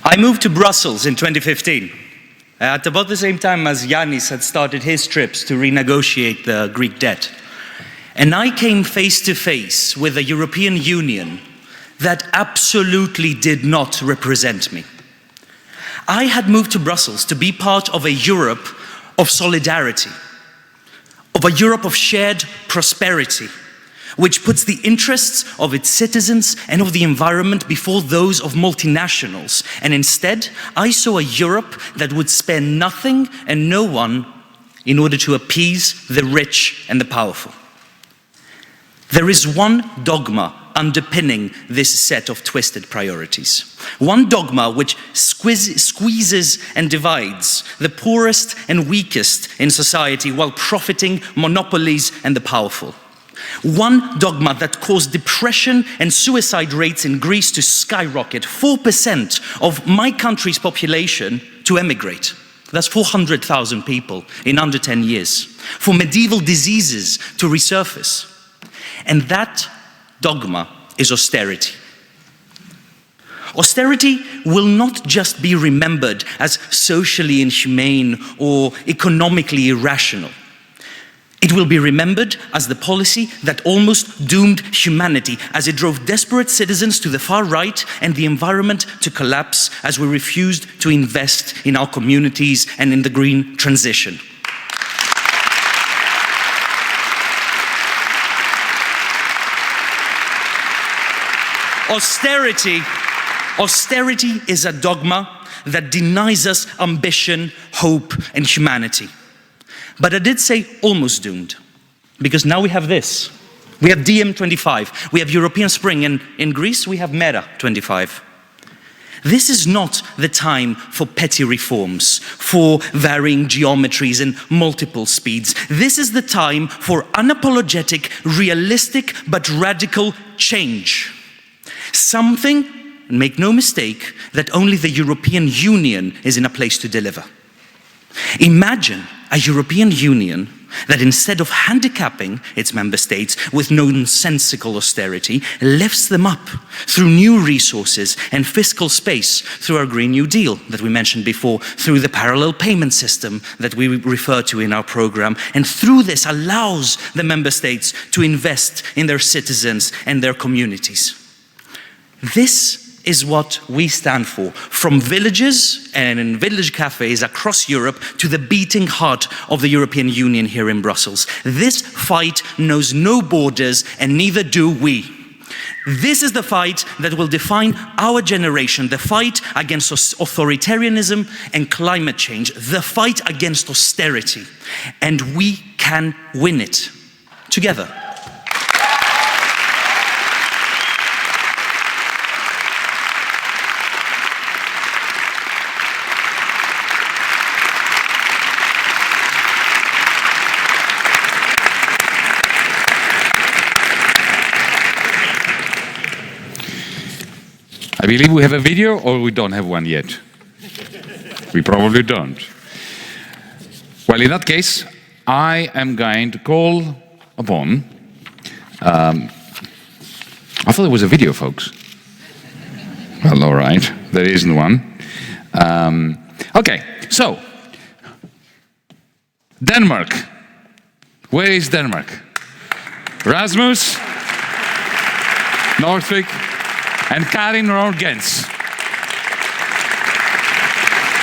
I moved to Brussels in 2015, at about the same time as Yanis had started his trips to renegotiate the Greek debt. And I came face to face with a European Union that absolutely did not represent me. I had moved to Brussels to be part of a Europe of solidarity, of a Europe of shared prosperity, which puts the interests of its citizens and of the environment before those of multinationals. And instead, I saw a Europe that would spare nothing and no one in order to appease the rich and the powerful. There is one dogma underpinning this set of twisted priorities. One dogma which squeezes and divides the poorest and weakest in society while profiting monopolies and the powerful. One dogma that caused depression and suicide rates in Greece to skyrocket, 4% of my country's population to emigrate. That's 400,000 people in under 10 years. For medieval diseases to resurface. And that dogma is austerity. Austerity will not just be remembered as socially inhumane or economically irrational. It will be remembered as the policy that almost doomed humanity as it drove desperate citizens to the far right and the environment to collapse as we refused to invest in our communities and in the green transition. Austerity is a dogma that denies us ambition, hope, and humanity. But I did say almost doomed, because now we have this. We have DiEM25, we have European Spring, and in Greece we have MERA25. This is not the time for petty reforms, for varying geometries and multiple speeds. This is the time for unapologetic, realistic, but radical change. Something, and make no mistake, that only the European Union is in a place to deliver. Imagine a European Union that instead of handicapping its member states with nonsensical austerity, lifts them up through new resources and fiscal space through our Green New Deal that we mentioned before, through the parallel payment system that we refer to in our program, and through this allows the member states to invest in their citizens and their communities. This is what we stand for, from villages and in village cafes across Europe to the beating heart of the European Union here in Brussels. This fight knows no borders, and neither do we. This is the fight that will define our generation, the fight against authoritarianism and climate change, the fight against austerity. And we can win it together. I believe we have a video, or we don't have one yet. We probably don't. Well, in that case, I am going to call upon... I thought there was a video, folks. Well, all right, there isn't one. Okay, so, Denmark. Where is Denmark? Rasmus, Northwick, and Karin Rorgens,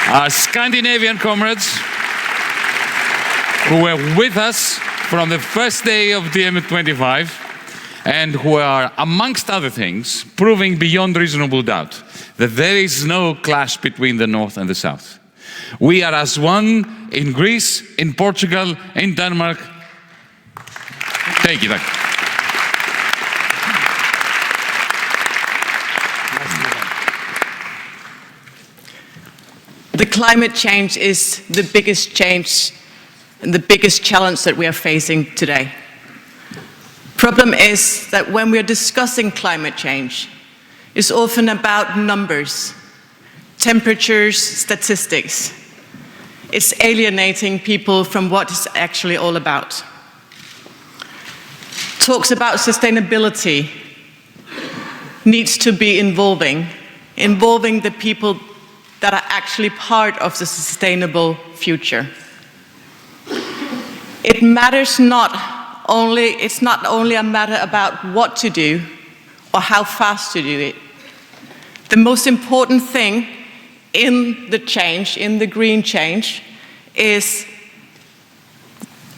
our Scandinavian comrades who were with us from the first day of DiEM25 and who are, amongst other things, proving beyond reasonable doubt that there is no clash between the North and the South. We are as one in Greece, in Portugal, in Denmark. Thank you. Thank you. The climate change is the biggest change and the biggest challenge that we are facing today. Problem is that when we're discussing climate change, it's often about numbers, temperatures, statistics. It's alienating people from what it's actually all about. Talks about sustainability needs to be involving the people that are actually part of the sustainable future. It matters it's not only a matter about what to do or how fast to do it. The most important thing in the change, in the green change, is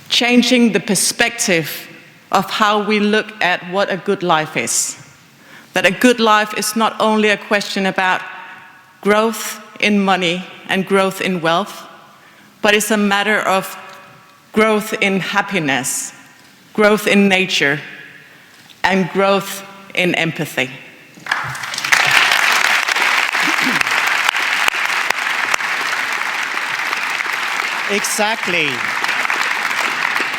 changing the perspective of how we look at what a good life is. That a good life is not only a question about growth in money and growth in wealth, but it's a matter of growth in happiness, growth in nature, and growth in empathy. Exactly.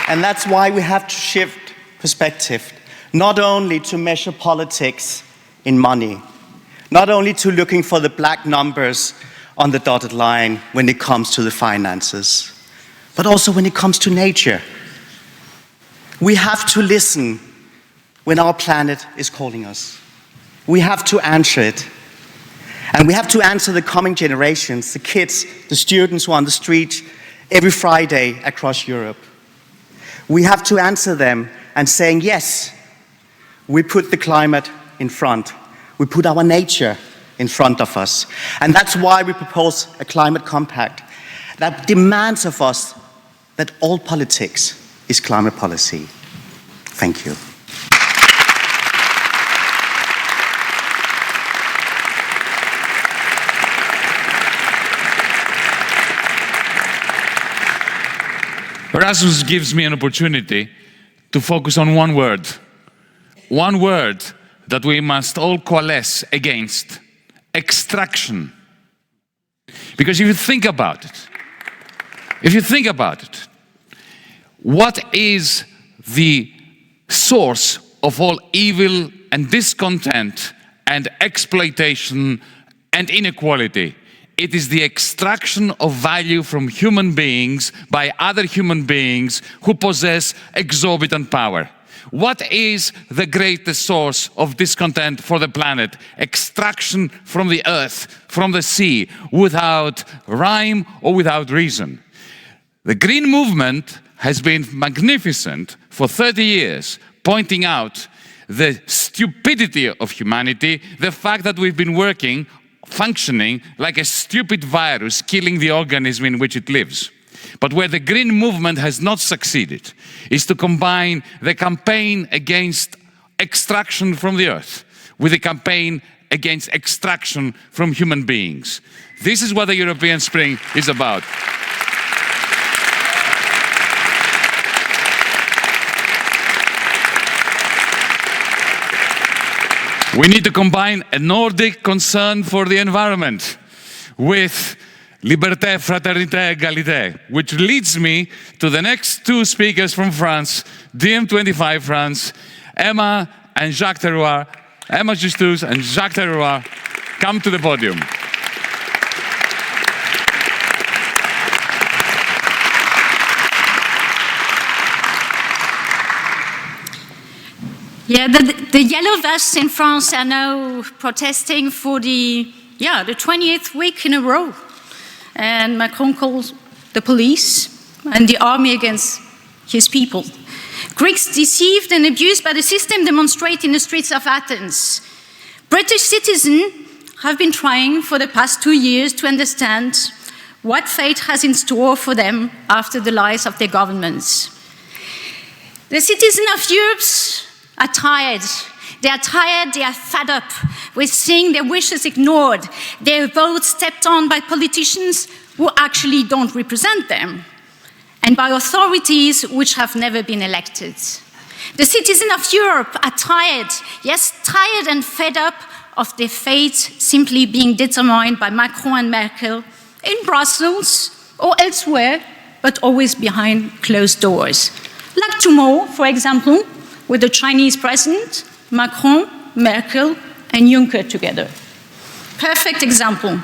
And that's why we have to shift perspective, not only to measure politics in money, not only to looking for the black numbers on the dotted line when it comes to the finances, but also when it comes to nature. We have to listen when our planet is calling us. We have to answer it. And we have to answer the coming generations, the kids, the students who are on the street every Friday across Europe. We have to answer them and saying, yes, we put the climate in front. We put our nature in front of us. And that's why we propose a climate compact that demands of us that all politics is climate policy. Thank you. Erasmus gives me an opportunity to focus on one word that we must all coalesce against: extraction. Because if you think about it, what is the source of all evil and discontent and exploitation and inequality? It is the extraction of value from human beings by other human beings who possess exorbitant power. What is the greatest source of discontent for the planet? Extraction from the earth, from the sea, without rhyme or without reason. The Green Movement has been magnificent for 30 years, pointing out the stupidity of humanity, the fact that we've been functioning like a stupid virus, killing the organism in which it lives. But where the Green Movement has not succeeded is to combine the campaign against extraction from the earth with the campaign against extraction from human beings. This is what the European Spring is about. We need to combine a Nordic concern for the environment with liberté, fraternité, égalité, which leads me to the next two speakers from France, DiEM25 France, Emma and Jacques Terroir. Emma Justus and Jacques Terroir, come to the podium. Yeah, the yellow vests in France are now protesting for the 20th week in a row. And Macron calls the police and the army against his people. Greeks deceived and abused by the system demonstrate in the streets of Athens. British citizens have been trying for the past 2 years to understand what fate has in store for them after the lies of their governments. The citizens of Europe are tired. They are tired, they are fed up with seeing their wishes ignored, their votes stepped on by politicians who actually don't represent them, and by authorities which have never been elected. The citizens of Europe are tired, yes, tired and fed up of their fate simply being determined by Macron and Merkel in Brussels or elsewhere, but always behind closed doors. Like tomorrow, for example, with the Chinese president, Macron, Merkel, and Juncker together. Perfect example.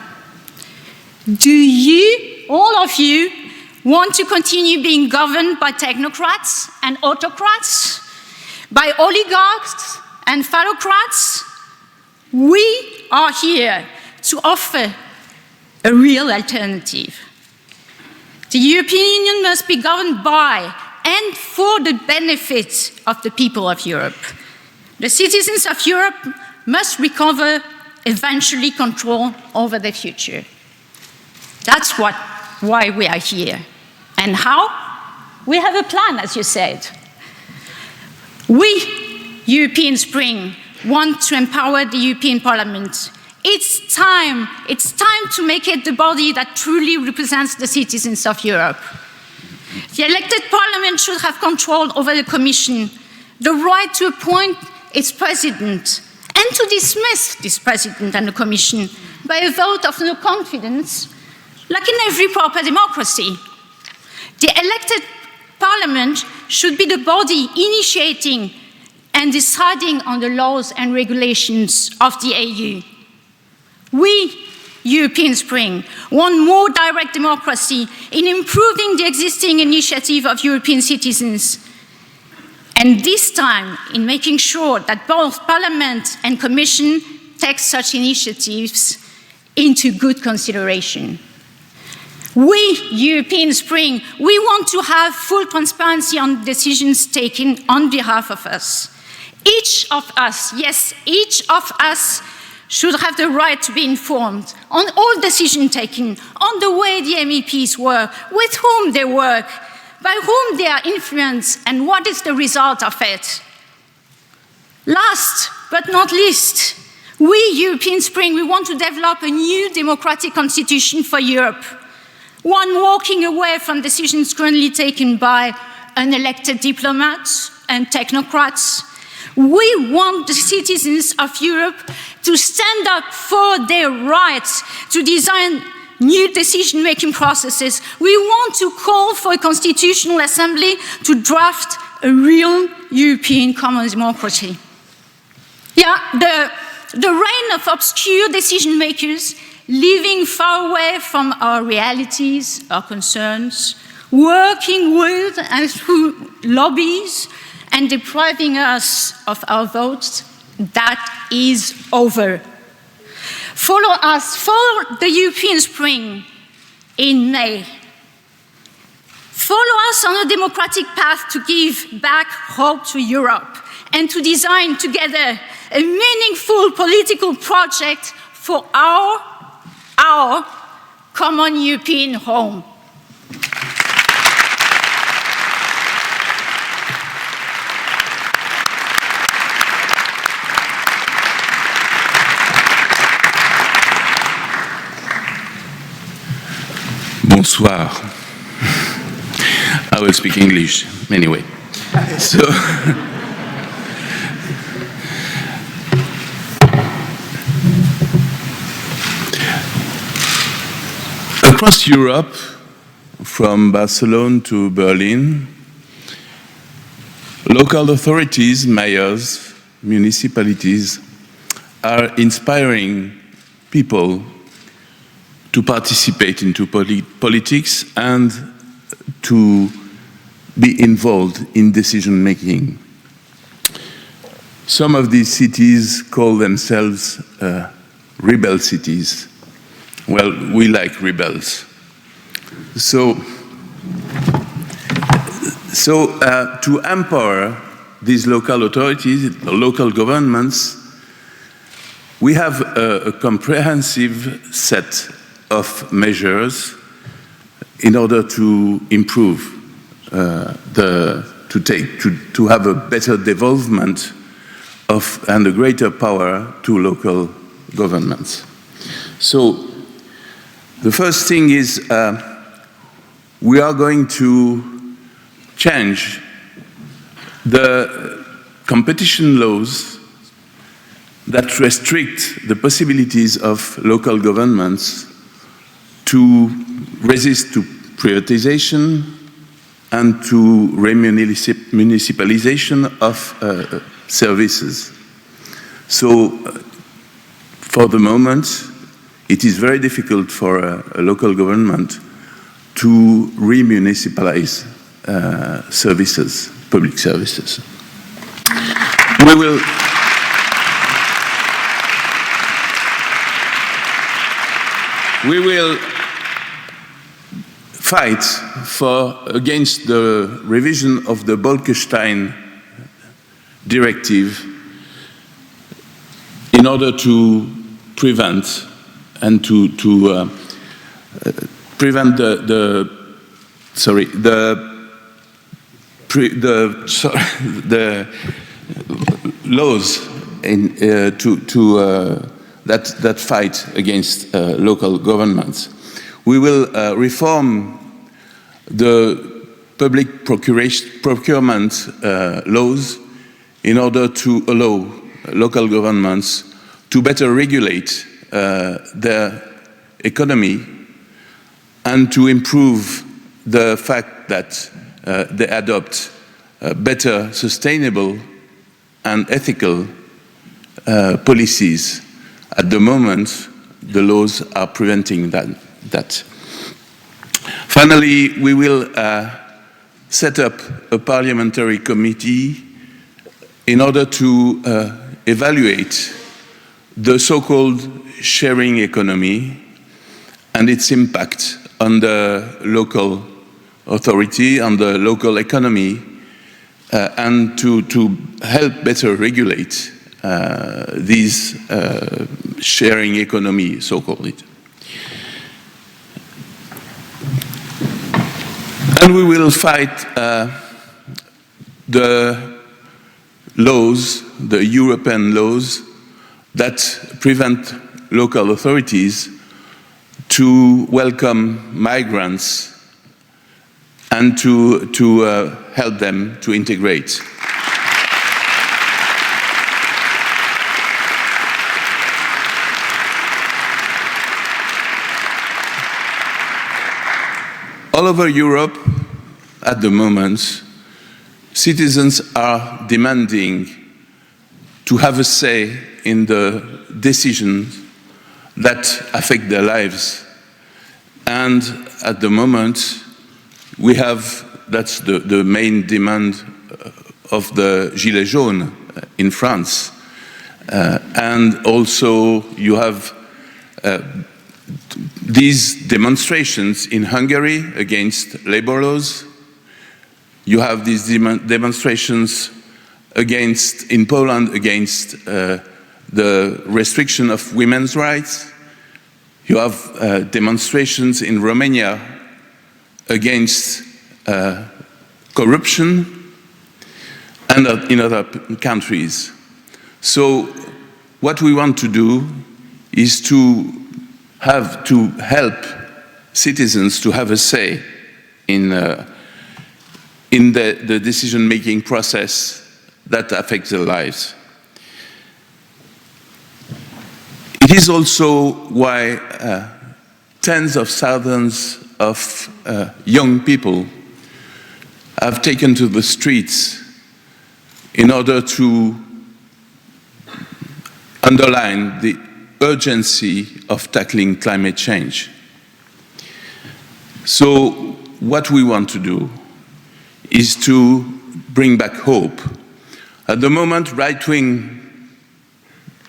Do you, all of you, want to continue being governed by technocrats and autocrats, by oligarchs and phallocrats? We are here to offer a real alternative. The European Union must be governed by and for the benefit of the people of Europe. The citizens of Europe must recover eventually control over their future. That's why we are here. And how? We have a plan, as you said. We, European Spring, want to empower the European Parliament. It's time to make it the body that truly represents the citizens of Europe. The elected Parliament should have control over the Commission, the right to appoint its president, and to dismiss this president and the Commission by a vote of no confidence, like in every proper democracy. The elected Parliament should be the body initiating and deciding on the laws and regulations of the EU. We, European Spring, want more direct democracy in improving the existing initiative of European citizens, and this time in making sure that both Parliament and Commission take such initiatives into good consideration. We, European Spring, we want to have full transparency on decisions taken on behalf of us. Each of us, yes, each of us should have the right to be informed on all decisions taken, on the way the MEPs work, with whom they work, by whom they are influenced, and what is the result of it. Last but not least, we, European Spring, we want to develop a new democratic constitution for Europe, one walking away from decisions currently taken by unelected diplomats and technocrats. We want the citizens of Europe to stand up for their rights, to design new decision-making processes. We want to call for a constitutional assembly to draft a real European common democracy. Yeah, the reign of obscure decision-makers living far away from our realities, our concerns, working with and through lobbies, and depriving us of our votes, that is over. Follow us, follow the European Spring in May. Follow us on a democratic path to give back hope to Europe and to design together a meaningful political project for our common European home. Bonsoir. I will speak English anyway. So, across Europe, from Barcelona to Berlin, local authorities, mayors, municipalities are inspiring people to participate into politics and to be involved in decision-making. Some of these cities call themselves rebel cities. Well, we like rebels. So to empower these local authorities, local governments, we have a comprehensive set of measures in order to improve, to have a better development of and a greater power to local governments. So the first thing is we are going to change the competition laws that restrict the possibilities of local governments to resist to privatization and to remunicipalization of services. So, for the moment, it is very difficult for a local government to remunicipalize services, public services. We will fight against the revision of the Bolkestein directive in order to prevent and to prevent the laws that fight against local governments. We will reform the public procurement laws in order to allow local governments to better regulate their economy and to improve the fact that they adopt better sustainable and ethical policies. At the moment, the laws are preventing that. Finally, we will set up a parliamentary committee in order to evaluate the so-called sharing economy and its impact on the local authority, on the local economy, and to help better regulate these sharing economy, so-called. And we will fight the laws, the European laws, that prevent local authorities to welcome migrants and to help them to integrate. All over Europe, at the moment, citizens are demanding to have a say in the decisions that affect their lives. And at the moment, we have, that's the main demand of the Gilets jaunes in France. And also you have these demonstrations in Hungary against labor laws. You have these demonstrations in Poland against the restriction of women's rights. You have demonstrations in Romania against corruption and in other countries. So what we want to do is to help citizens to have a say in the decision-making process that affects their lives. It is also why tens of thousands of young people have taken to the streets in order to underline the urgency of tackling climate change. So what we want to do is to bring back hope. At the moment, right-wing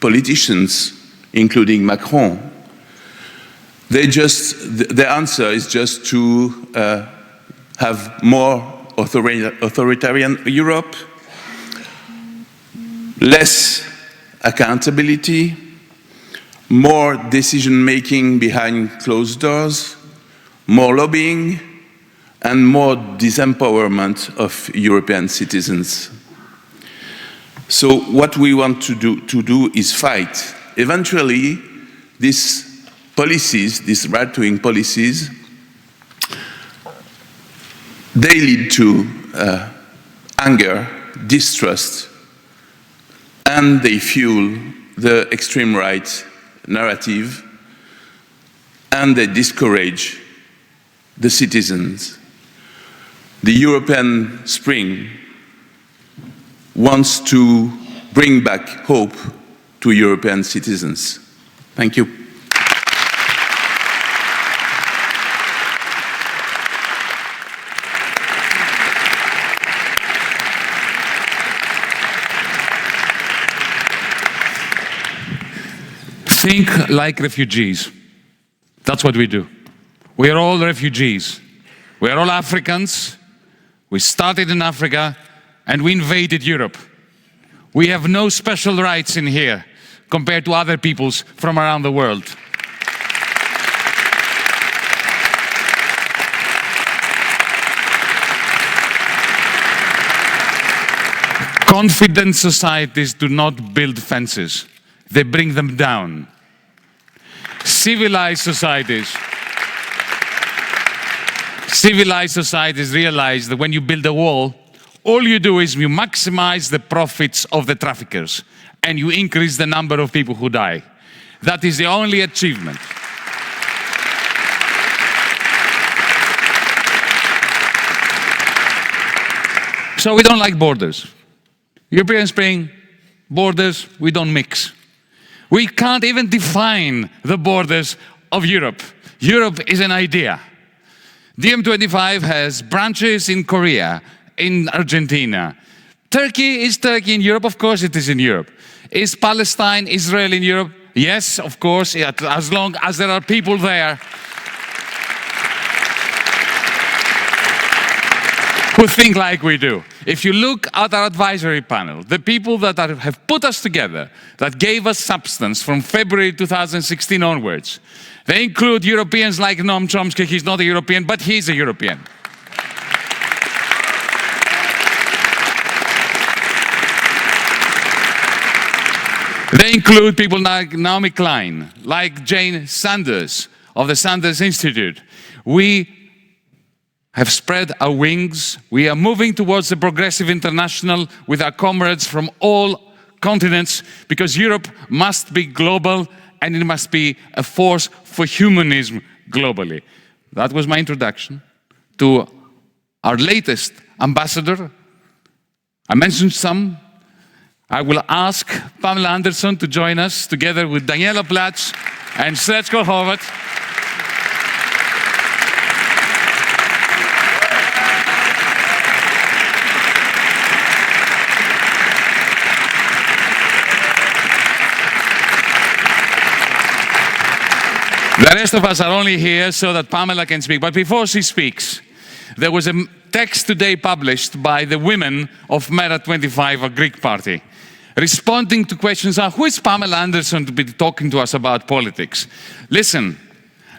politicians, including Macron, their answer is just to have more authoritarian Europe, less accountability, more decision-making behind closed doors, more lobbying, and more disempowerment of European citizens. So what we want to do is fight. Eventually, these policies, these right-wing policies, they lead to anger, distrust, and they fuel the extreme right narrative, and they discourage the citizens. the European Spring wants to bring back hope to European citizens. Thank you. Think like refugees. That's what we do. We are all refugees. We are all Africans. We started in Africa and we invaded Europe. We have no special rights in here compared to other peoples from around the world. Confident societies do not build fences. They bring them down. Civilized societies realize that when you build a wall, all you do is you maximize the profits of the traffickers and you increase the number of people who die. That is the only achievement. So we don't like borders. European Spring, borders, we don't mix. We can't even define the borders of Europe. Europe is an idea. DiEM25 has branches in Korea, in Argentina. Turkey is Turkey in Europe? Of course it is in Europe. Is Palestine, Israel in Europe? Yes, of course, as long as there are people there who think like we do. If you look at our advisory panel, the people that have put us together, that gave us substance from February 2016 onwards, they include Europeans like Noam Chomsky. He's not a European, but he's a European. They include people like Naomi Klein, like Jane Sanders of the Sanders Institute. We have spread our wings. We are moving towards the progressive international with our comrades from all continents, because Europe must be global and it must be a force for humanism globally. That was my introduction to our latest ambassador. I mentioned some. I will ask Pamela Anderson to join us together with Daniela Platz and Srečko Horvat. The rest of us are only here so that Pamela can speak. But before she speaks, there was a text today published by the women of Mera25, a Greek party, responding to questions of who is Pamela Anderson to be talking to us about politics. Listen,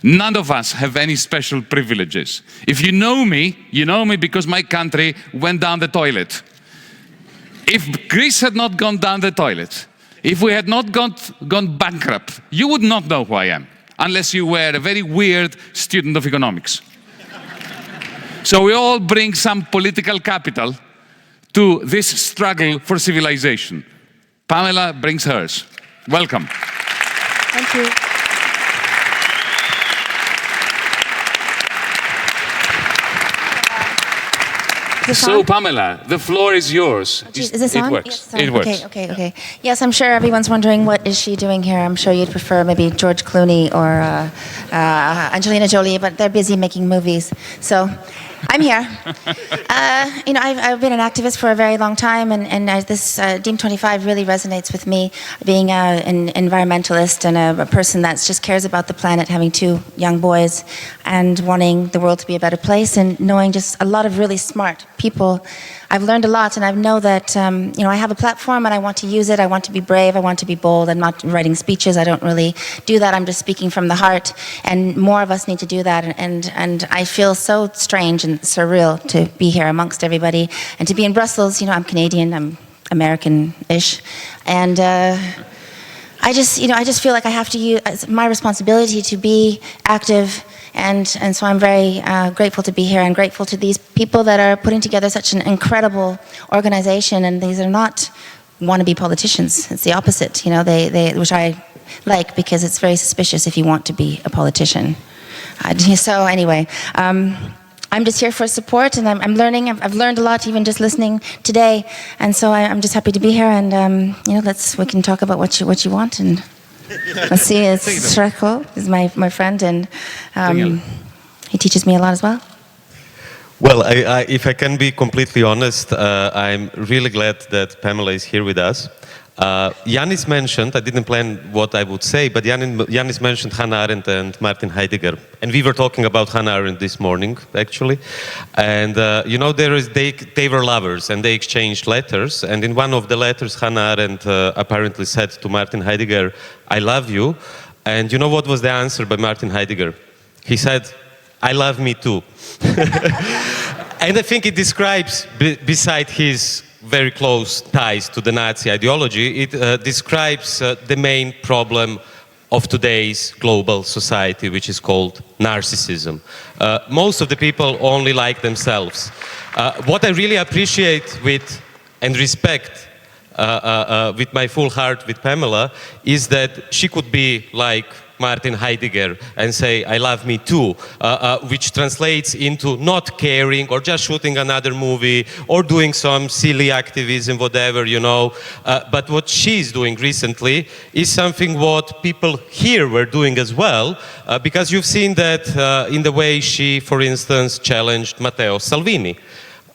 none of us have any special privileges. If you know me because my country went down the toilet. If Greece had not gone down the toilet, if we had not gone bankrupt, you would not know who I am, unless you were a very weird student of economics. So we all bring some political capital to this struggle for civilization. Pamela brings hers. Welcome. Thank you. So, Pamela, the floor is yours. Is this on? It works. Yes, it works. Okay. Yes, I'm sure everyone's wondering what is she doing here. I'm sure you'd prefer maybe George Clooney or Angelina Jolie, but they're busy making movies. So I'm here. I've been an activist for a very long time, and this DiEM25 really resonates with me, being an environmentalist and a person that just cares about the planet, having 2 young boys, and wanting the world to be a better place, and knowing just a lot of really smart people. I've learned a lot, and I know that I have a platform and I want to use it. I want to be brave. I want to be bold. I'm not writing speeches. I don't really do that. I'm just speaking from the heart, and more of us need to do that. And I feel so strange and surreal to be here amongst everybody and to be in Brussels. I'm Canadian. I'm American-ish, and I just feel like I have to use it's my responsibility to be active. And so I'm very grateful to be here, and grateful to these people that are putting together such an incredible organization. And these are not wannabe politicians. It's the opposite, which I like, because it's very suspicious if you want to be a politician. So anyway, I'm just here for support, and I'm learning. I've learned a lot, even just listening today, and so I'm just happy to be here. And we can talk about what you want, and let's see. It's Shreko is my friend, and he teaches me a lot as well. Well, if I can be completely honest, I'm really glad that Pamela is here with us. Yanis mentioned, I didn't plan what I would say, but Yanis mentioned Hannah Arendt and Martin Heidegger. And we were talking about Hannah Arendt this morning, actually. And, they were lovers, and they exchanged letters. And in one of the letters, Hannah Arendt apparently said to Martin Heidegger, "I love you." And you know what was the answer by Martin Heidegger? He said, "I love me too." And I think it describes, beside his very close ties to the Nazi ideology, it describes the main problem of today's global society, which is called narcissism. Most of the people only like themselves. What I really appreciate and respect with my full heart with Pamela is that she could be like Martin Heidegger and say, "I love me too," which translates into not caring or just shooting another movie or doing some silly activism, whatever, But what she's doing recently is something what people here were doing as well, because you've seen that in the way she, for instance, challenged Matteo Salvini.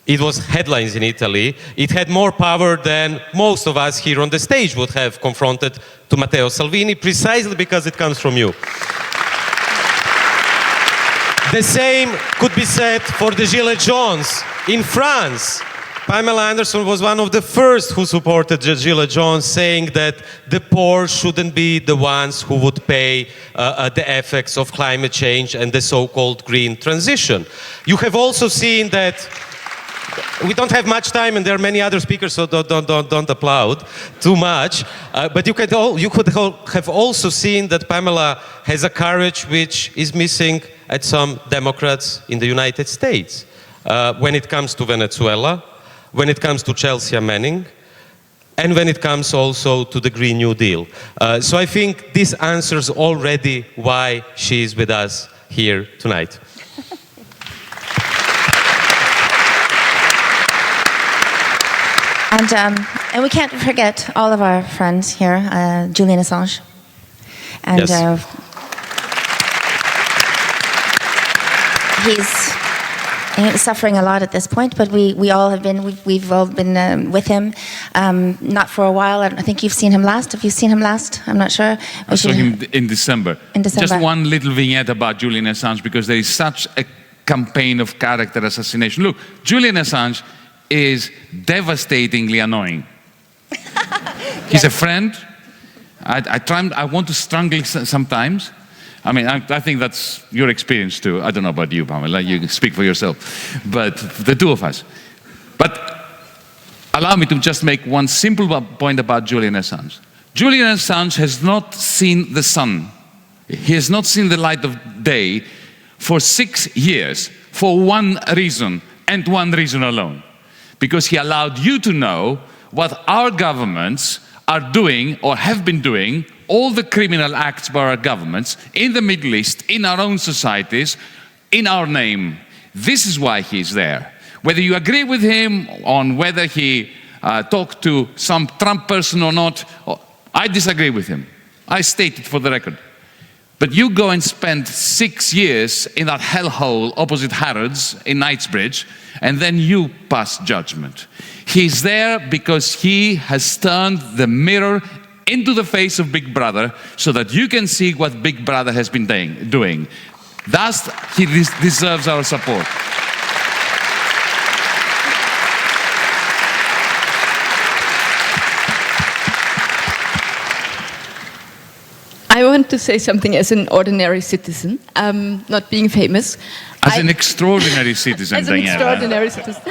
It was headlines in Italy. It had more power than most of us here on the stage would have confronted to Matteo Salvini, precisely because it comes from you. The same could be said for the Gilets Jaunes in France. Pamela Anderson was one of the first who supported the Gilets Jaunes, saying that the poor shouldn't be the ones who would pay the effects of climate change and the so-called green transition. You have also seen that. We don't have much time, and there are many other speakers, so don't applaud too much. But you could have also seen that Pamela has a courage which is missing at some Democrats in the United States. When it comes to Venezuela, when it comes to Chelsea Manning, and when it comes also to the Green New Deal. So I think this answers already why she is with us here tonight. And we can't forget all of our friends here, Julian Assange. And yes. He's suffering a lot at this point, but we've all been with him, not for a while. I think you've seen him last. Have you seen him last? I'm not sure. I saw him in December. In December. Just one little vignette about Julian Assange, because there is such a campaign of character assassination. Look, Julian Assange is devastatingly annoying. He's a friend. I want to strangle sometimes. I mean, I think that's your experience too. I don't know about you, Pamela. You speak for yourself. But the two of us. But allow me to just make one simple point about Julian Assange. Julian Assange has not seen the sun. He has not seen the light of day for 6 years for one reason, and one reason alone. Because he allowed you to know what our governments are doing or have been doing, all the criminal acts by our governments in the Middle East, in our own societies, in our name. This is why he's there. Whether you agree with him on whether he talked to some Trump person or not, I disagree with him. I state it for the record. But you go and spend 6 years in that hellhole opposite Harrods in Knightsbridge, and then you pass judgment. He's there because he has turned the mirror into the face of Big Brother so that you can see what Big Brother has been doing. Thus, he deserves our support. I want to say something as an ordinary citizen, not being famous. As an extraordinary citizen, as an extraordinary citizen.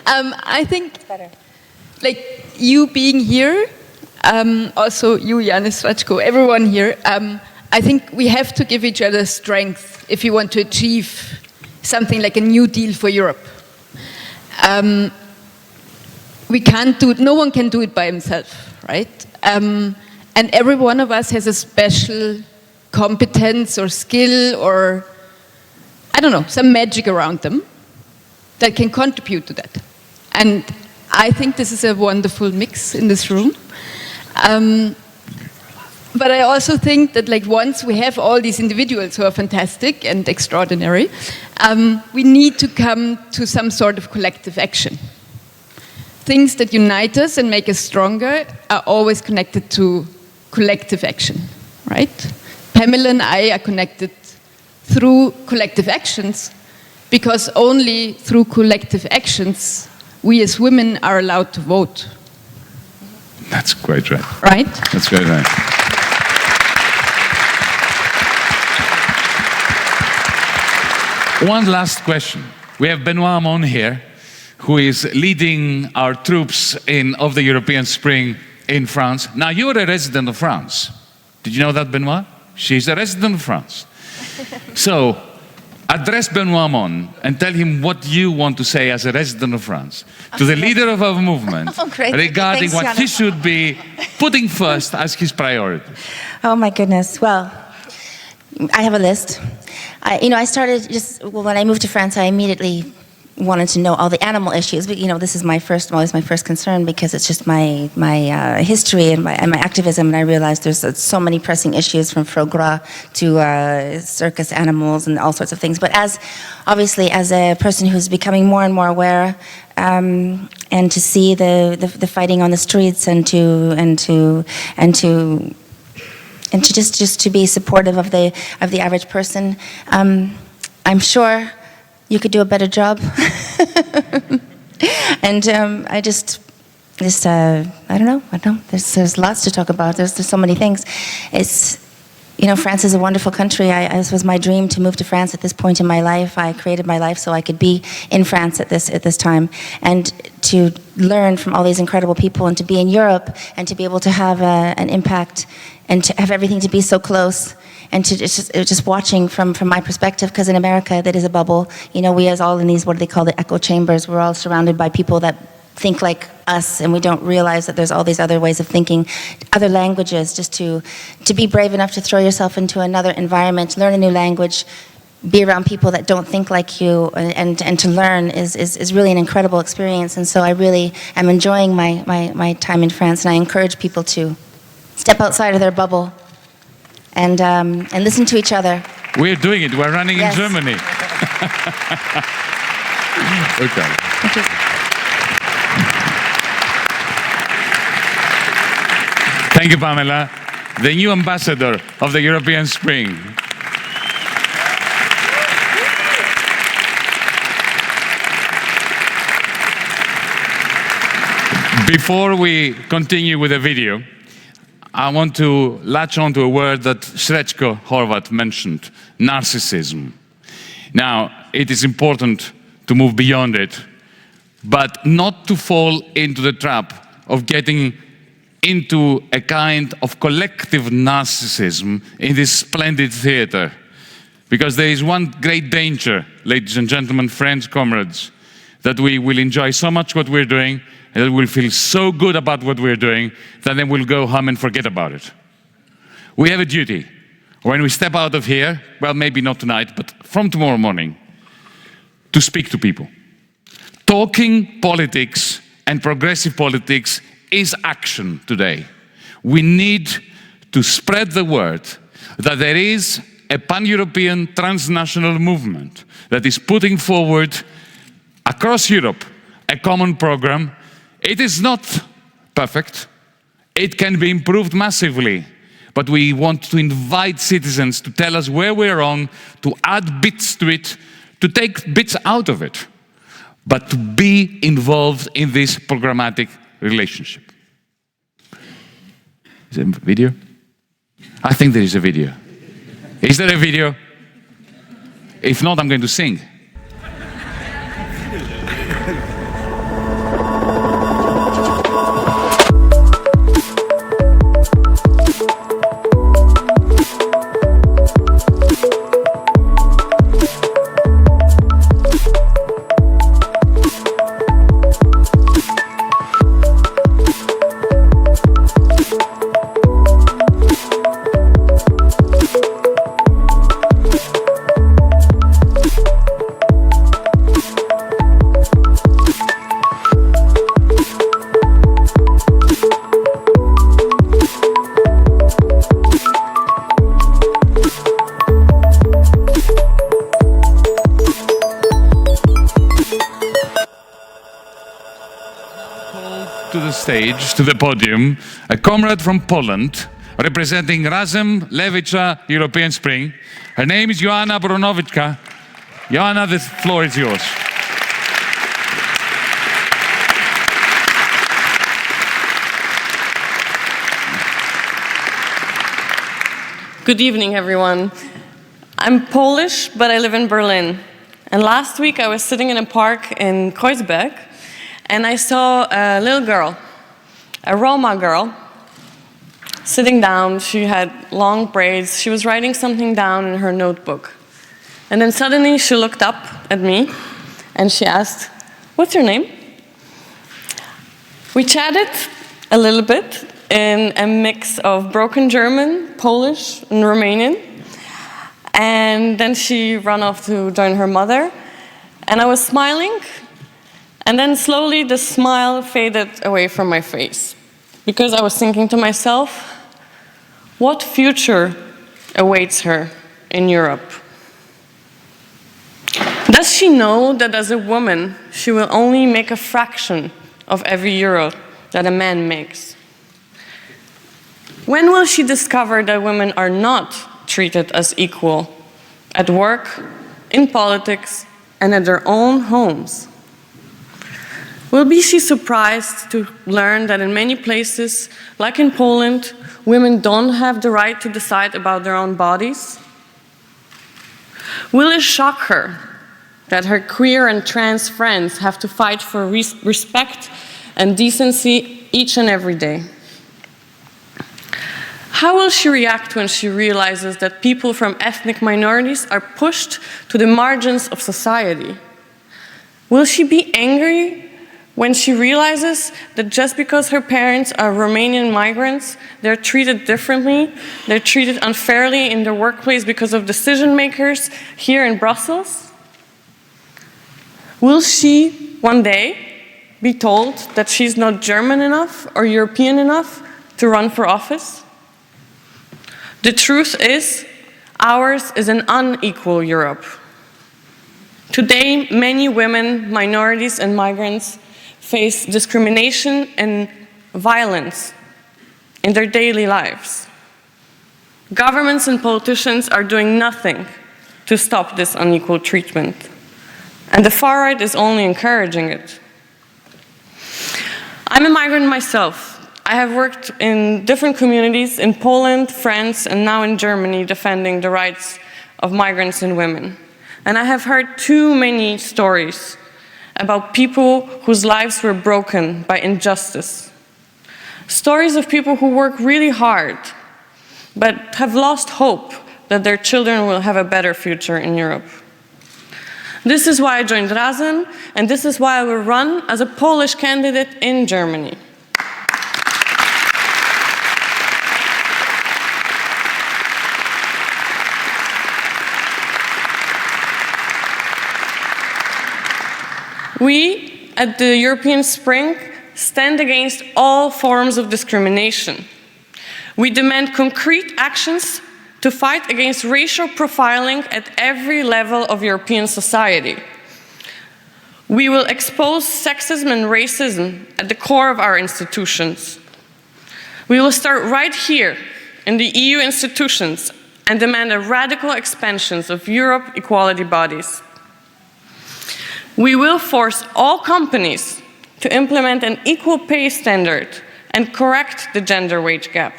I think, like, you being here, also you, Yanis Rachko, everyone here, I think we have to give each other strength if you want to achieve something like a New Deal for Europe. We can't do it, no one can do it by himself, right? And every one of us has a special competence or skill or, I don't know, some magic around them. that can contribute to that. And I think this is a wonderful mix in this room. But I also think that like once we have all these individuals who are fantastic and extraordinary, we need to come to some sort of collective action. Things that unite us and make us stronger are always connected to collective action, right? Pamela and I are connected through collective actions because only through collective actions we as women are allowed to vote. That's quite right. Right? That's quite right. One last question. We have Benoit Hamon here, who is leading our troops of the European Spring in France. Now, you're a resident of France. Did you know that, Benoit? She's a resident of France. So, address Benoit Hamon and tell him what you want to say as a resident of France to the leader of our movement regarding Thanks, what Jana. he should be putting first as his priority. Oh my goodness. Well, I have a list. I started when I moved to France, I immediately wanted to know all the animal issues. But this is always my first concern because it's just my history and my activism. And I realized there's so many pressing issues from foie gras to circus animals and all sorts of things. But obviously as a person who's becoming more and more aware, and to see the fighting on the streets and to just to be supportive of the average person, I'm sure you could do a better job. And I don't know. There's lots to talk about. There's so many things. France is a wonderful country. This was my dream to move to France at this point in my life. I created my life so I could be in France at this time, and to learn from all these incredible people, and to be in Europe, and to be able to have an impact, and to have everything to be so close. And to just watching from my perspective, because in America that is a bubble. We are all in these, what do they call, the echo chambers. We're all surrounded by people that think like us, and we don't realize that there's all these other ways of thinking, other languages. Just to be brave enough to throw yourself into another environment, learn a new language, be around people that don't think like you, and to learn is really an incredible experience. And so I really am enjoying my time in France, and I encourage people to step outside of their bubble and listen to each other. We're doing it. We're running Yes. in Germany. Okay. Thank you. Thank you, Pamela, the new ambassador of the European Spring. Before we continue with the video, I want to latch on to a word that Srećko Horvat mentioned, narcissism. Now, it is important to move beyond it, but not to fall into the trap of getting into a kind of collective narcissism in this splendid theater. Because there is one great danger, ladies and gentlemen, friends, comrades, that we will enjoy so much what we're doing, and that we'll feel so good about what we're doing, that then we'll go home and forget about it. We have a duty. When we step out of here, well, maybe not tonight, but from tomorrow morning, to speak to people. Talking politics and progressive politics is action today. We need to spread the word that there is a pan-European transnational movement that is putting forward across Europe a common program. It is not perfect. It can be improved massively. But we want to invite citizens to tell us where we're wrong, to add bits to it, to take bits out of it, but to be involved in this programmatic relationship. Is there a video? I think there is a video. Is there a video? If not, I'm going to sing. stage, to the podium, a comrade from Poland, representing Razem, Lewica, European Spring. Her name is Joanna Bronowicka. Joanna, the floor is yours. Good evening, everyone. I'm Polish, but I live in Berlin. And last week I was sitting in a park in Kreuzberg, and I saw a little girl, a Roma girl, sitting down. She had long braids. She was writing something down in her notebook. And then suddenly she looked up at me, and she asked, "What's your name?" We chatted a little bit in a mix of broken German, Polish, and Romanian. And then she ran off to join her mother. And I was smiling. And then slowly the smile faded away from my face. Because I was thinking to myself, what future awaits her in Europe? Does she know that as a woman, she will only make a fraction of every euro that a man makes? When will she discover that women are not treated as equal at work, in politics, and at their own homes? Will she be surprised to learn that in many places, like in Poland, women don't have the right to decide about their own bodies? Will it shock her that her queer and trans friends have to fight for respect and decency each and every day? How will she react when she realizes that people from ethnic minorities are pushed to the margins of society? Will she be angry when she realizes that just because her parents are Romanian migrants, they're treated differently, they're treated unfairly in their workplace because of decision makers here in Brussels? Will she one day be told that she's not German enough or European enough to run for office? The truth is, ours is an unequal Europe. Today, many women, minorities, and migrants face discrimination and violence in their daily lives. Governments and politicians are doing nothing to stop this unequal treatment, and the far right is only encouraging it. I'm a migrant myself. I have worked in different communities in Poland, France, and now in Germany defending the rights of migrants and women. And I have heard too many stories about people whose lives were broken by injustice. Stories of people who work really hard, but have lost hope that their children will have a better future in Europe. This is why I joined Razem, and this is why I will run as a Polish candidate in Germany. We, at the European Spring, stand against all forms of discrimination. We demand concrete actions to fight against racial profiling at every level of European society. We will expose sexism and racism at the core of our institutions. We will start right here in the EU institutions and demand a radical expansion of Europe equality bodies. We will force all companies to implement an equal pay standard and correct the gender wage gap.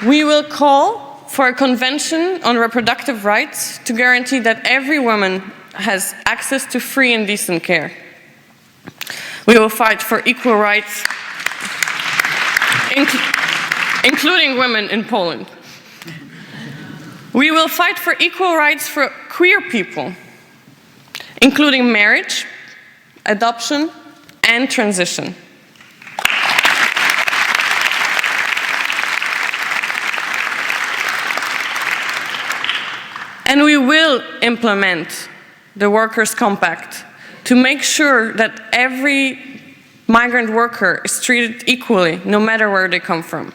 We will call for a convention on reproductive rights to guarantee that every woman has access to free and decent care. We will fight for equal rights, including women in Poland. We will fight for equal rights for queer people, including marriage, adoption, and transition. And we will implement the Workers' Compact to make sure that every migrant worker is treated equally, no matter where they come from.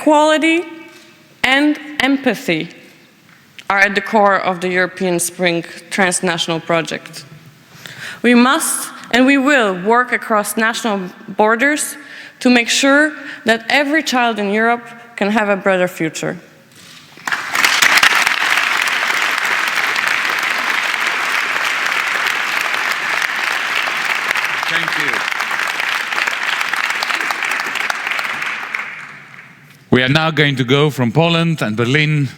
equality and empathy are at the core of the European Spring transnational project. We must and we will work across national borders to make sure that every child in Europe can have a better future. Thank you. We are now going to go from Poland and Berlin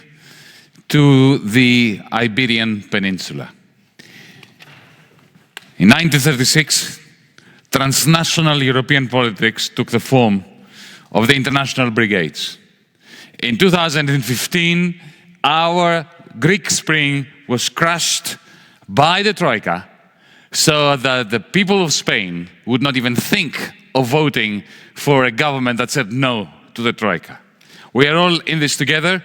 to the Iberian Peninsula. In 1936, transnational European politics took the form of the international brigades. In 2015, our Greek Spring was crushed by the Troika, so that the people of Spain would not even think of voting for a government that said no to the Troika. We are all in this together.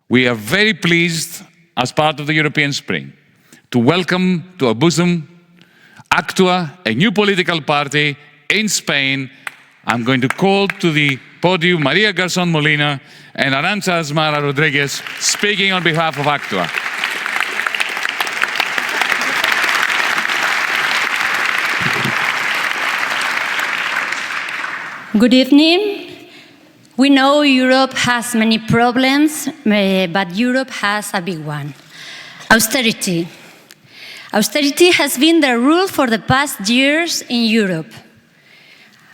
We are very pleased, as part of the European Spring, to welcome to our bosom Actua, a new political party in Spain. I'm going to call to the podium Maria Garzón Molina and Arantxa Asmara Rodriguez, speaking on behalf of Actua. Good evening. We know Europe has many problems, but Europe has a big one: austerity. Austerity has been the rule for the past years in Europe.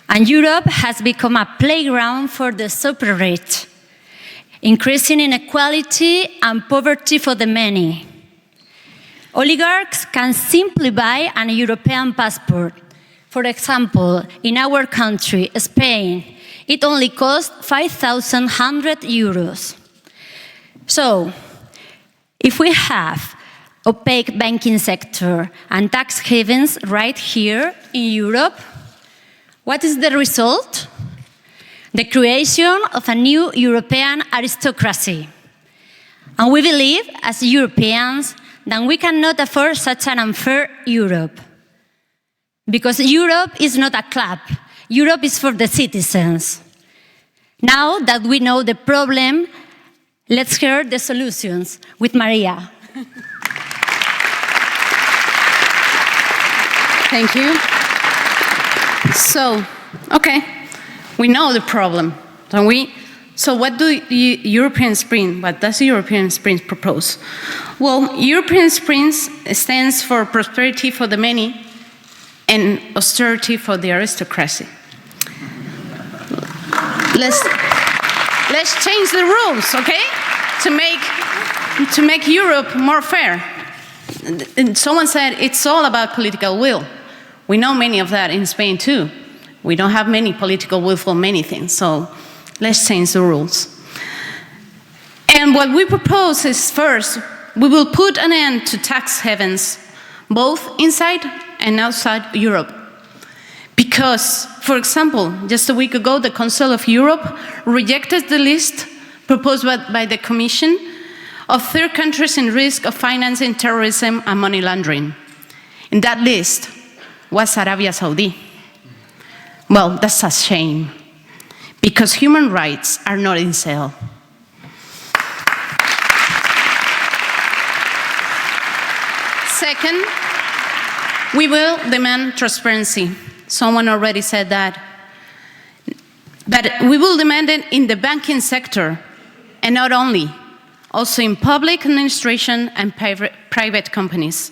And Europe has become a playground for the super rich, increasing inequality and poverty for the many. Oligarchs can simply buy an European passport. For example, in our country, Spain, it only costs 5,100 euros. So, if we have opaque banking sector and tax havens right here in Europe, what is the result? The creation of a new European aristocracy. And we believe, as Europeans, that we cannot afford such an unfair Europe. Because Europe is not a club. Europe is for the citizens. Now that we know the problem, let's hear the solutions with Maria. Thank you. So, okay, we know the problem, don't we? So what does the European Spring propose? Well, European Spring stands for prosperity for the many and austerity for the aristocracy. Let's change the rules, okay? To make Europe more fair. And someone said it's all about political will. We know many of that in Spain too. We don't have many political will for many things, so let's change the rules. And what we propose is, first, we will put an end to tax havens, both inside and outside Europe. Because, for example, just a week ago, the Council of Europe rejected the list proposed by the Commission of third countries in risk of financing terrorism and money laundering. In that list was Arabia Saudi. Well, that's a shame, because human rights are not in sale. Second, we will demand transparency. Someone already said that. But we will demand it in the banking sector, and not only, also in public administration and private companies.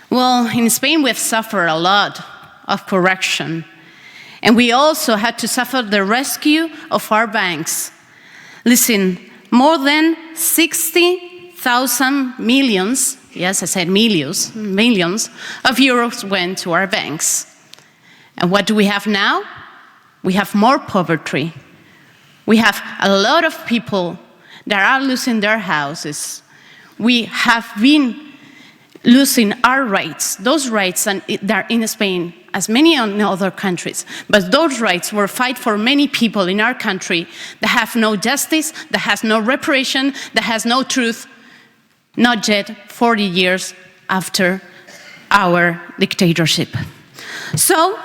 Well, in Spain, we've suffered a lot of corruption. And we also had to suffer the rescue of our banks. Listen, more than 60,000 millions, yes, I said millions of euros went to our banks. And what do we have now? We have more poverty. We have a lot of people that are losing their houses. We have been losing our rights, those rights that are in Spain, as many in other countries. But those rights were fight for many people in our country that have no justice, that has no reparation, that has no truth, not yet 40 years after our dictatorship. So,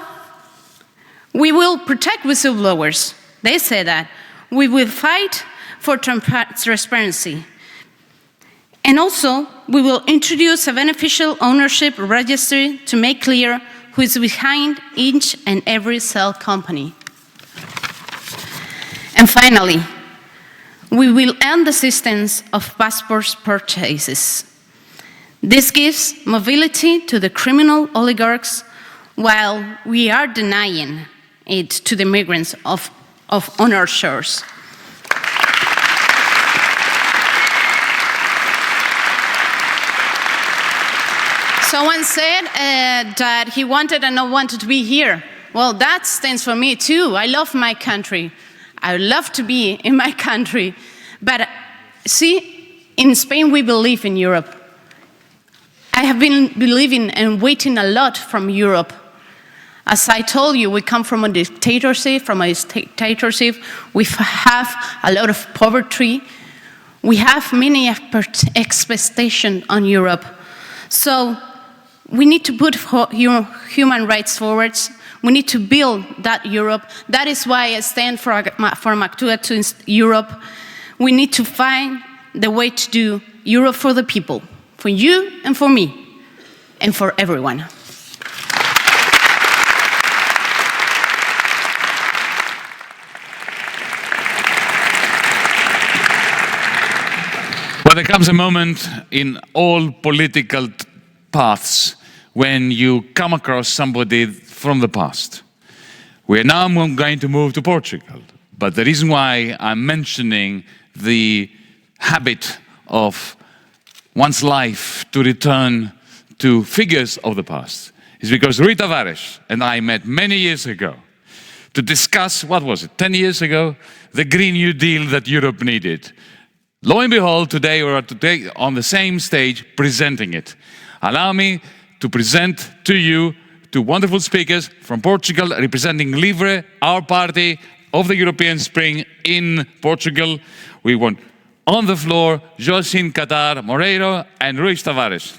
we will protect whistleblowers. They say that. We will fight for transparency. And also, we will introduce a beneficial ownership registry to make clear who is behind each and every cell company. And finally, we will end the systems of passport purchases. This gives mobility to the criminal oligarchs while we are denying it to the migrants on our shores. Someone said that he wanted and not wanted to be here. Well, that stands for me too. I love my country. I love to be in my country. But see, in Spain we believe in Europe. I have been believing and waiting a lot from Europe. As I told you, we come from a dictatorship. We have a lot of poverty. We have many expectations on Europe. So we need to put human rights forward. We need to build that Europe. That is why I stand for Actua to Europe. We need to find the way to do Europe for the people, for you and for me, and for everyone. Well, there comes a moment in all political paths when you come across somebody from the past. We are now going to move to Portugal, but the reason why I'm mentioning the habit of one's life to return to figures of the past is because Rui Tavares and I met many years ago to discuss, what was it, 10 years ago, the Green New Deal that Europe needed. Lo and behold, today we are on the same stage presenting it. Allow me to present to you two wonderful speakers from Portugal representing LIVRE, our party of the European Spring in Portugal. We want on the floor Joaquim Catar Moreiro and Rui Tavares.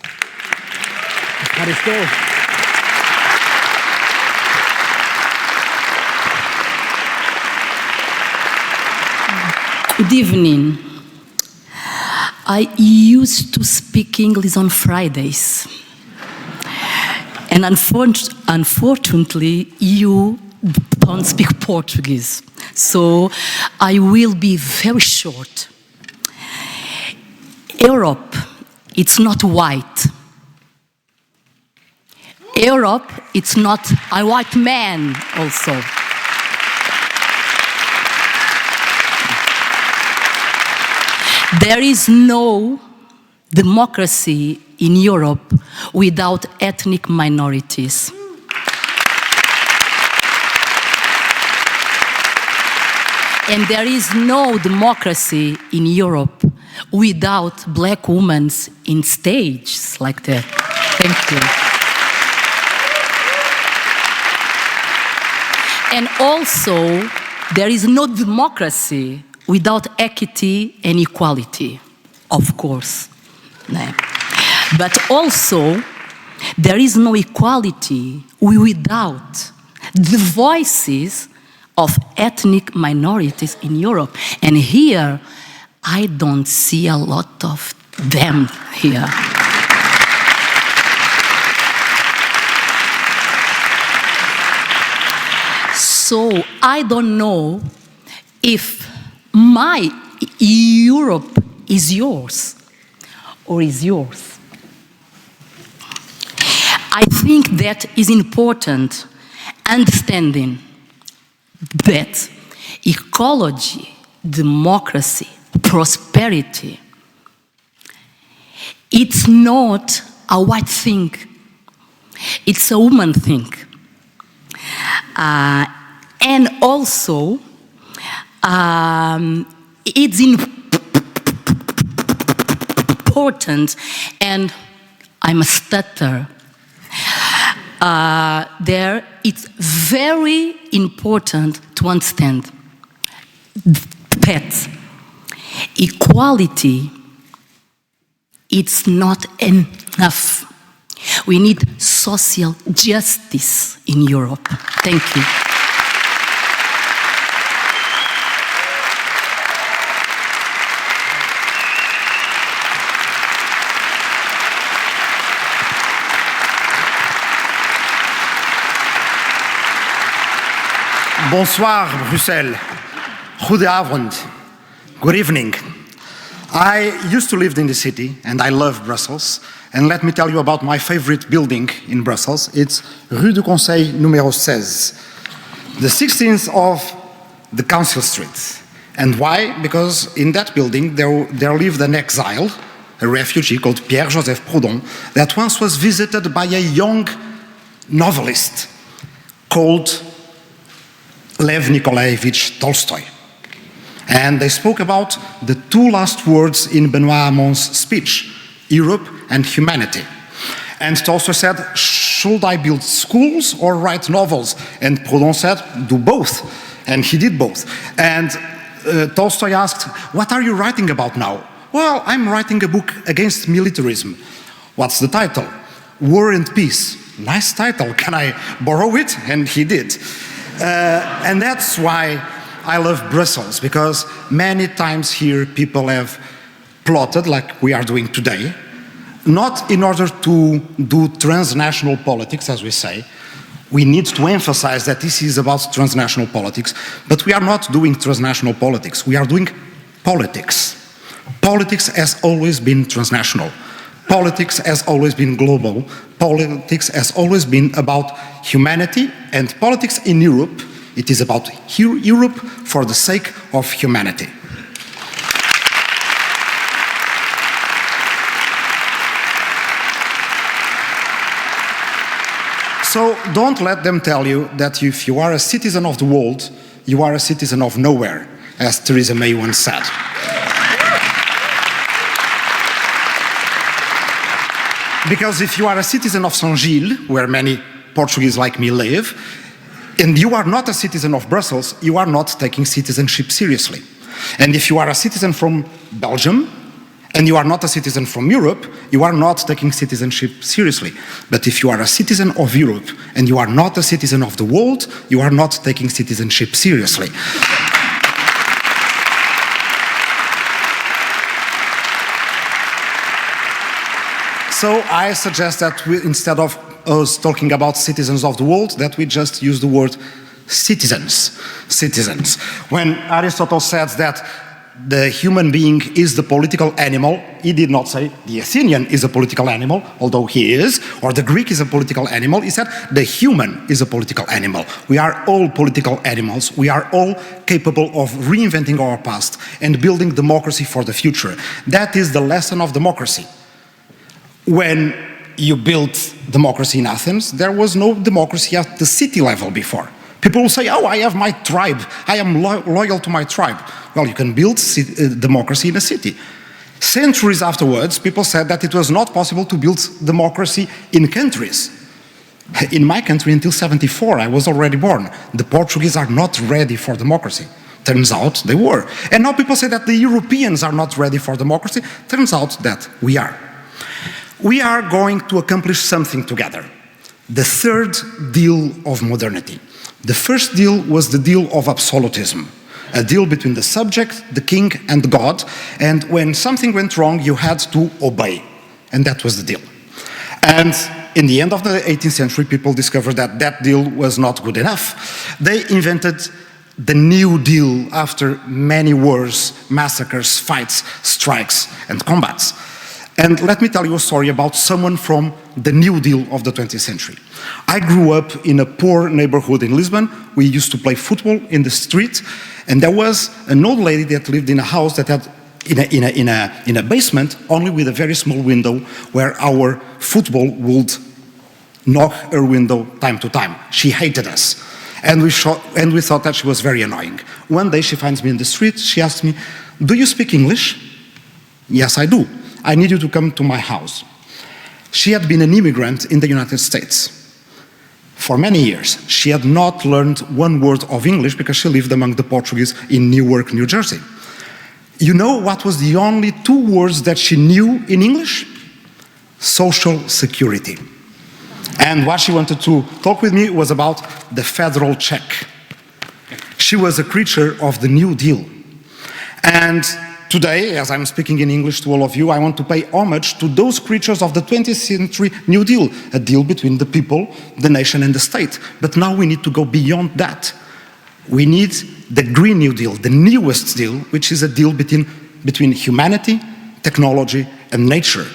Good evening. I used to speak English on Fridays. And unfortunately, you don't speak Portuguese. So I will be very short. Europe, it's not white. Europe, it's not a white man also. There is no democracy in Europe without ethnic minorities. And there is no democracy in Europe without black women in stages like that. Thank you. And also, there is no democracy without equity and equality, of course. But also, there is no equality without the voices of ethnic minorities in Europe. And here, I don't see a lot of them here. So I don't know if my Europe is yours or is yours. I think that is important, understanding that ecology, democracy, prosperity, it's not a white thing, it's a woman thing. And also, it's important, and I'm a stutter. There, it's very important to understand that equality, it's not enough. We need social justice in Europe. Thank you. Bonsoir, Bruxelles. Goedenavond. Good evening. I used to live in the city, and I love Brussels. And let me tell you about my favorite building in Brussels. It's Rue du Conseil numéro 16, the 16th of the Council Street. And why? Because in that building there lived an exile, a refugee called Pierre-Joseph Proudhon, that once was visited by a young novelist called Lev Nikolaevich Tolstoy. And they spoke about the two last words in Benoît Hamon's speech, Europe and humanity. And Tolstoy said, should I build schools or write novels? And Proudhon said, do both. And he did both. And Tolstoy asked, what are you writing about now? Well, I'm writing a book against militarism. What's the title? War and Peace. Nice title. Can I borrow it? And he did. And that's why I love Brussels, because many times here people have plotted, like we are doing today, not in order to do transnational politics, as we say. We need to emphasize that this is about transnational politics, but we are not doing transnational politics. We are doing politics. Politics has always been transnational. Politics has always been global. Politics has always been about humanity, and politics in Europe, it is about Europe for the sake of humanity. So don't let them tell you that if you are a citizen of the world, you are a citizen of nowhere, as Theresa May once said. Because if you are a citizen of Saint Gilles, where many Portuguese like me live, and you are not a citizen of Brussels, you are not taking citizenship seriously. And if you are a citizen from Belgium, and you are not a citizen from Europe, you are not taking citizenship seriously. But if you are a citizen of Europe, and you are not a citizen of the world, you are not taking citizenship seriously. So I suggest that we, instead of us talking about citizens of the world, that we just use the word citizens. Citizens. When Aristotle said that the human being is the political animal, he did not say the Athenian is a political animal, although he is, or the Greek is a political animal. He said the human is a political animal. We are all political animals. We are all capable of reinventing our past and building democracy for the future. That is the lesson of democracy. When you built democracy in Athens, there was no democracy at the city level before. People will say, oh, I have my tribe. I am loyal to my tribe. Well, you can build democracy in a city. Centuries afterwards, people said that it was not possible to build democracy in countries. In my country, until '74, I was already born. The Portuguese are not ready for democracy. Turns out they were. And now people say that the Europeans are not ready for democracy. Turns out that we are. We are going to accomplish something together. The third deal of modernity. The first deal was the deal of absolutism, a deal between the subject, the king, and God, and when something went wrong, you had to obey, and that was the deal. And in the end of the 18th century, people discovered that that deal was not good enough. They invented the New Deal after many wars, massacres, fights, strikes, and combats. And let me tell you a story about someone from the New Deal of the 20th century. I grew up in a poor neighborhood in Lisbon. We used to play football in the street, and there was an old lady that lived in a house that had in a basement, only with a very small window where our football would knock her window time to time. She hated us, and we thought that she was very annoying. One day she finds me in the street. She asked me, "Do you speak English?" "Yes, I do. I need you to come to my house." She had been an immigrant in the United States. For many years, she had not learned one word of English because she lived among the Portuguese in Newark, New Jersey. You know what was the only two words that she knew in English? Social security. And what she wanted to talk with me was about the federal check. She was a creature of the New Deal. And today, as I'm speaking in English to all of you, I want to pay homage to those creatures of the 20th century New Deal, a deal between the people, the nation, and the state. But now we need to go beyond that. We need the Green New Deal, the newest deal, which is a deal between humanity, technology, and nature.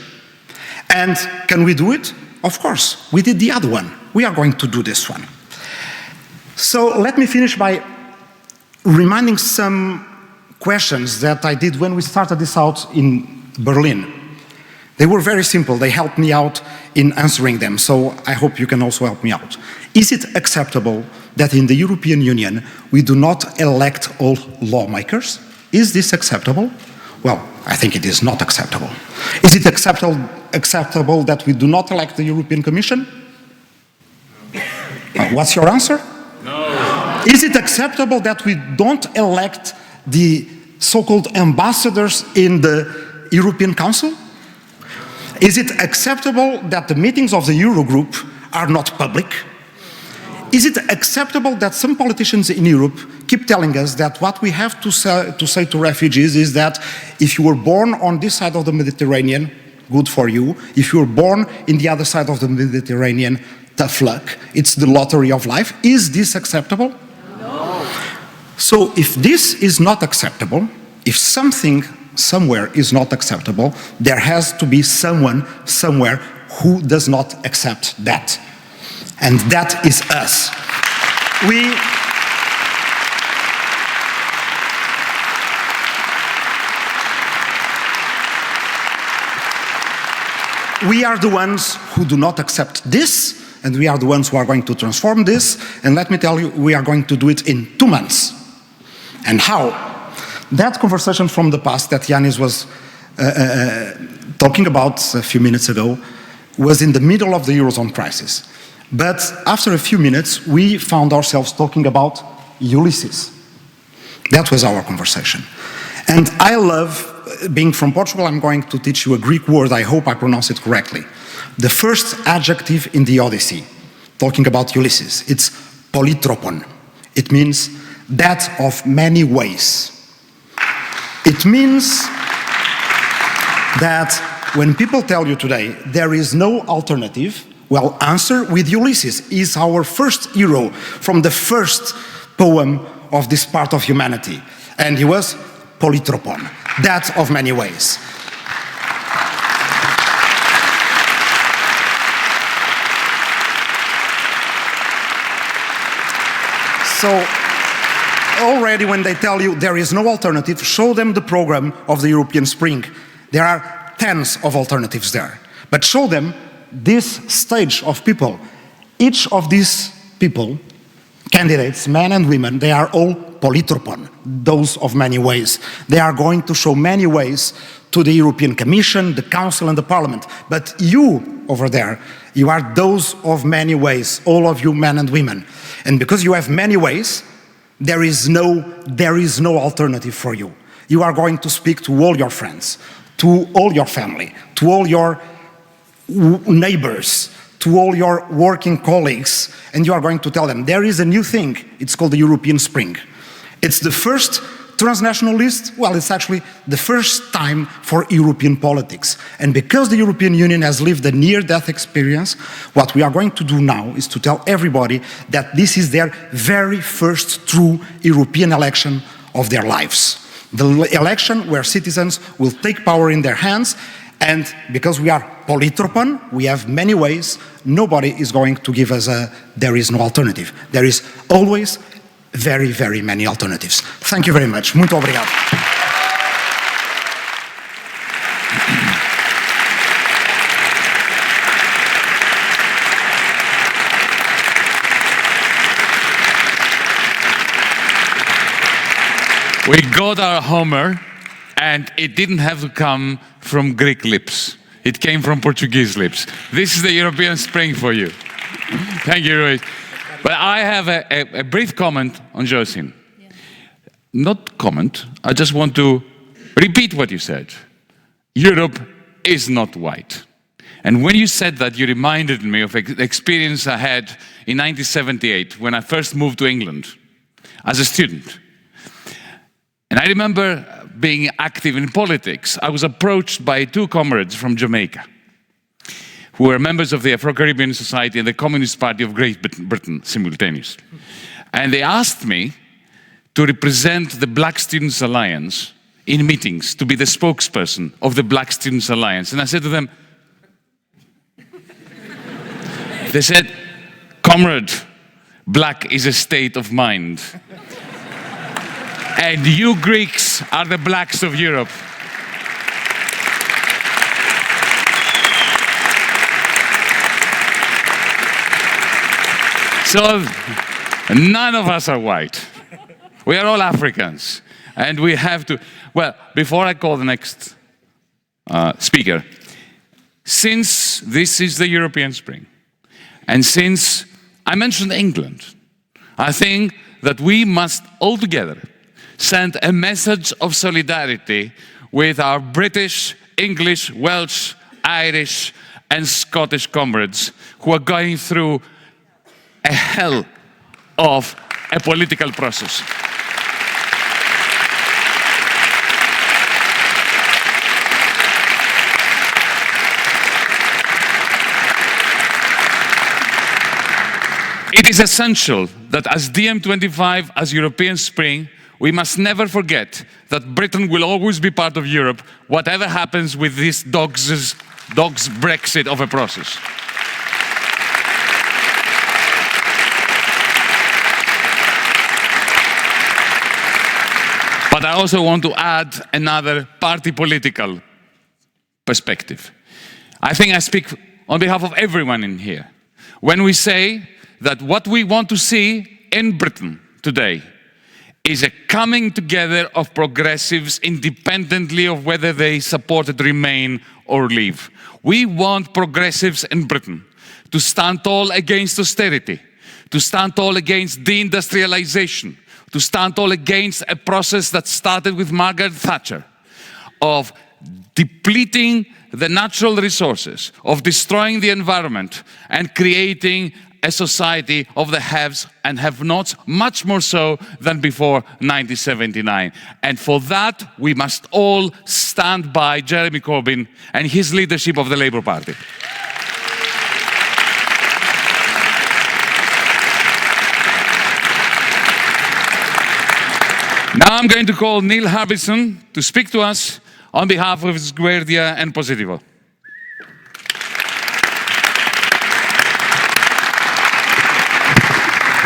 And can we do it? Of course. We did the other one. We are going to do this one. So let me finish by reminding some questions that I did when we started this out in Berlin. They were very simple. They helped me out in answering them, so I hope you can also help me out. Is it acceptable that in the European Union we do not elect all lawmakers? Is this acceptable? Well, I think it is not acceptable. Is it acceptable that we do not elect the European Commission? What's your answer? No. Is it acceptable that we don't elect the so-called ambassadors in the European Council? Is it acceptable that the meetings of the Eurogroup are not public? Is it acceptable that some politicians in Europe keep telling us that what we have to say to refugees is that if you were born on this side of the Mediterranean, good for you. If you were born in the other side of the Mediterranean, tough luck. It's the lottery of life. Is this acceptable? No. So if this is not acceptable, if something somewhere is not acceptable, there has to be someone somewhere who does not accept that. And that is us. We are the ones who do not accept this, and we are the ones who are going to transform this. And let me tell you, we are going to do it in 2 months. And how? That conversation from the past that Yanis was talking about a few minutes ago was in the middle of the Eurozone crisis. But after a few minutes, we found ourselves talking about Ulysses. That was our conversation. And I love, being from Portugal, I'm going to teach you a Greek word, I hope I pronounce it correctly. The first adjective in the Odyssey, talking about Ulysses, it's polytropon. It means that of many ways. It means that when people tell you today there is no alternative, well, answer with Ulysses. He's our first hero from the first poem of this part of humanity. And he was polytropon, that of many ways. So already when they tell you there is no alternative, show them the program of the European Spring. There are tens of alternatives there. But show them this stage of people. Each of these people, candidates, men and women, they are all polytropon, those of many ways. They are going to show many ways to the European Commission, the Council and the Parliament. But you, over there, you are those of many ways, all of you men and women. And because you have many ways, there is no alternative for you. You are going to speak to all your friends, to all your family, to all your neighbors, to all your working colleagues, and you are going to tell them there is a new thing. It's called the European Spring. It's the first transnational list. Well, it's actually the first time for European politics. And because the European Union has lived a near-death experience, what we are going to do now is to tell everybody that this is their very first true European election of their lives. The election where citizens will take power in their hands. And because we are polytropon, we have many ways, nobody is going to give us there is no alternative. There is always very, very many alternatives. Thank you very much. Muito obrigado. We got our Homer, and it didn't have to come from Greek lips. It came from Portuguese lips. This is the European Spring for you. Thank you, Ruiz. But I have a brief comment on Josin. Yeah. Not comment, I just want to repeat what you said. Europe is not white. And when you said that, you reminded me of an experience I had in 1978 when I first moved to England as a student. And I remember being active in politics. I was approached by two comrades from Jamaica who were members of the Afro-Caribbean Society and the Communist Party of Great Britain simultaneously. And they asked me to represent the Black Students' Alliance in meetings, to be the spokesperson of the Black Students' Alliance. And I said to them, they said, "Comrade, black is a state of mind. And you Greeks are the blacks of Europe." So none of us are white. We are all Africans. And we have to, well, before I call the next speaker, since this is the European Spring, and since I mentioned England, I think that we must all together send a message of solidarity with our British, English, Welsh, Irish, and Scottish comrades who are going through a hell of a political process. It is essential that as DiEM25, as European Spring, we must never forget that Britain will always be part of Europe, whatever happens with this dog's Brexit of a process. But I also want to add another party political perspective. I think I speak on behalf of everyone in here when we say that what we want to see in Britain today is a coming together of progressives independently of whether they supported Remain or Leave. We want progressives in Britain to stand tall against austerity, to stand tall against deindustrialization, to stand tall against a process that started with Margaret Thatcher of depleting the natural resources, of destroying the environment and creating a society of the haves and have-nots, much more so than before 1979. And for that, we must all stand by Jeremy Corbyn and his leadership of the Labour Party. Now I'm going to call Neil Harbison to speak to us on behalf of Guardia and Positivo.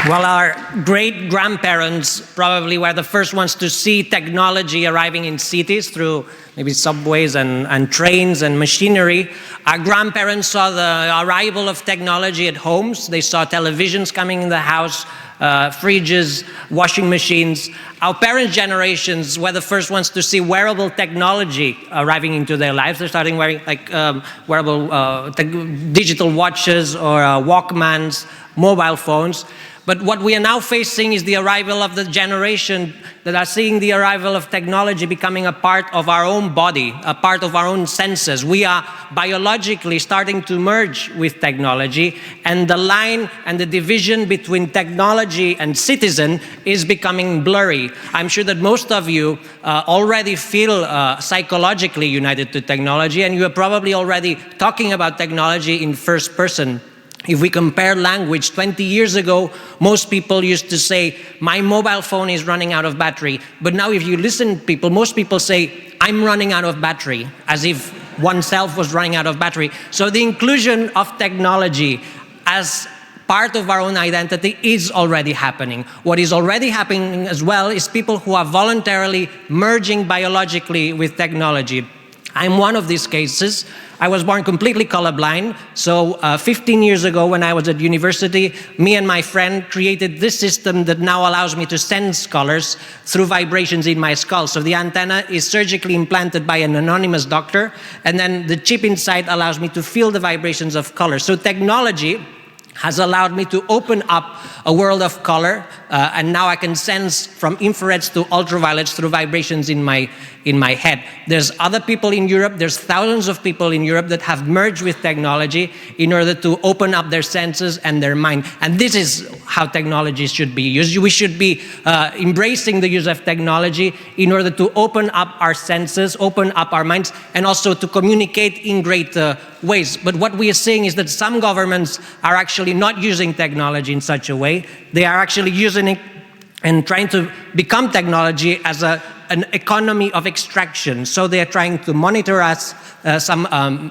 Well, our great-grandparents probably were the first ones to see technology arriving in cities through maybe subways and trains and machinery. Our grandparents saw the arrival of technology at homes. They saw televisions coming in the house, fridges, washing machines. Our parents' generations were the first ones to see wearable technology arriving into their lives. They're starting wearing like wearable digital watches or Walkmans, mobile phones. But what we are now facing is the arrival of the generation that are seeing the arrival of technology becoming a part of our own body, a part of our own senses. We are biologically starting to merge with technology, and the line and the division between technology and citizen is becoming blurry. I'm sure that most of you already feel psychologically united to technology, and you are probably already talking about technology in first person. If we compare language, 20 years ago, most people used to say, my mobile phone is running out of battery. But now if you listen to people, most people say, I'm running out of battery, as if oneself was running out of battery. So the inclusion of technology as part of our own identity is already happening. What is already happening as well is people who are voluntarily merging biologically with technology. I'm one of these cases. I was born completely colorblind, so 15 years ago when I was at university, me and my friend created this system that now allows me to sense colors through vibrations in my skull. So the antenna is surgically implanted by an anonymous doctor, and then the chip inside allows me to feel the vibrations of color. So technology has allowed me to open up a world of color, and now I can sense from infrareds to ultraviolets through vibrations in my head. There's other people in Europe, there's thousands of people in Europe that have merged with technology in order to open up their senses and their mind. And this is how technology should be used. We should be embracing the use of technology in order to open up our senses, open up our minds, and also to communicate in greater ways. But what we are seeing is that some governments are actually not using technology in such a way. They are actually using it and trying to become technology as an economy of extraction. So they are trying to monitor us.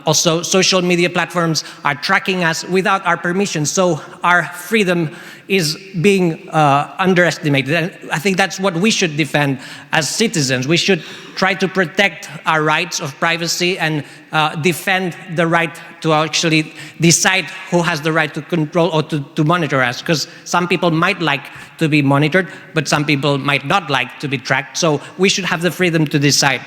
Also social media platforms are tracking us without our permission. So our freedom is being underestimated. And I think that's what we should defend as citizens. We should try to protect our rights of privacy and defend the right to actually decide who has the right to control or to monitor us. Because some people might like to be monitored, but some people might not like to be tracked. So we should have the freedom to decide.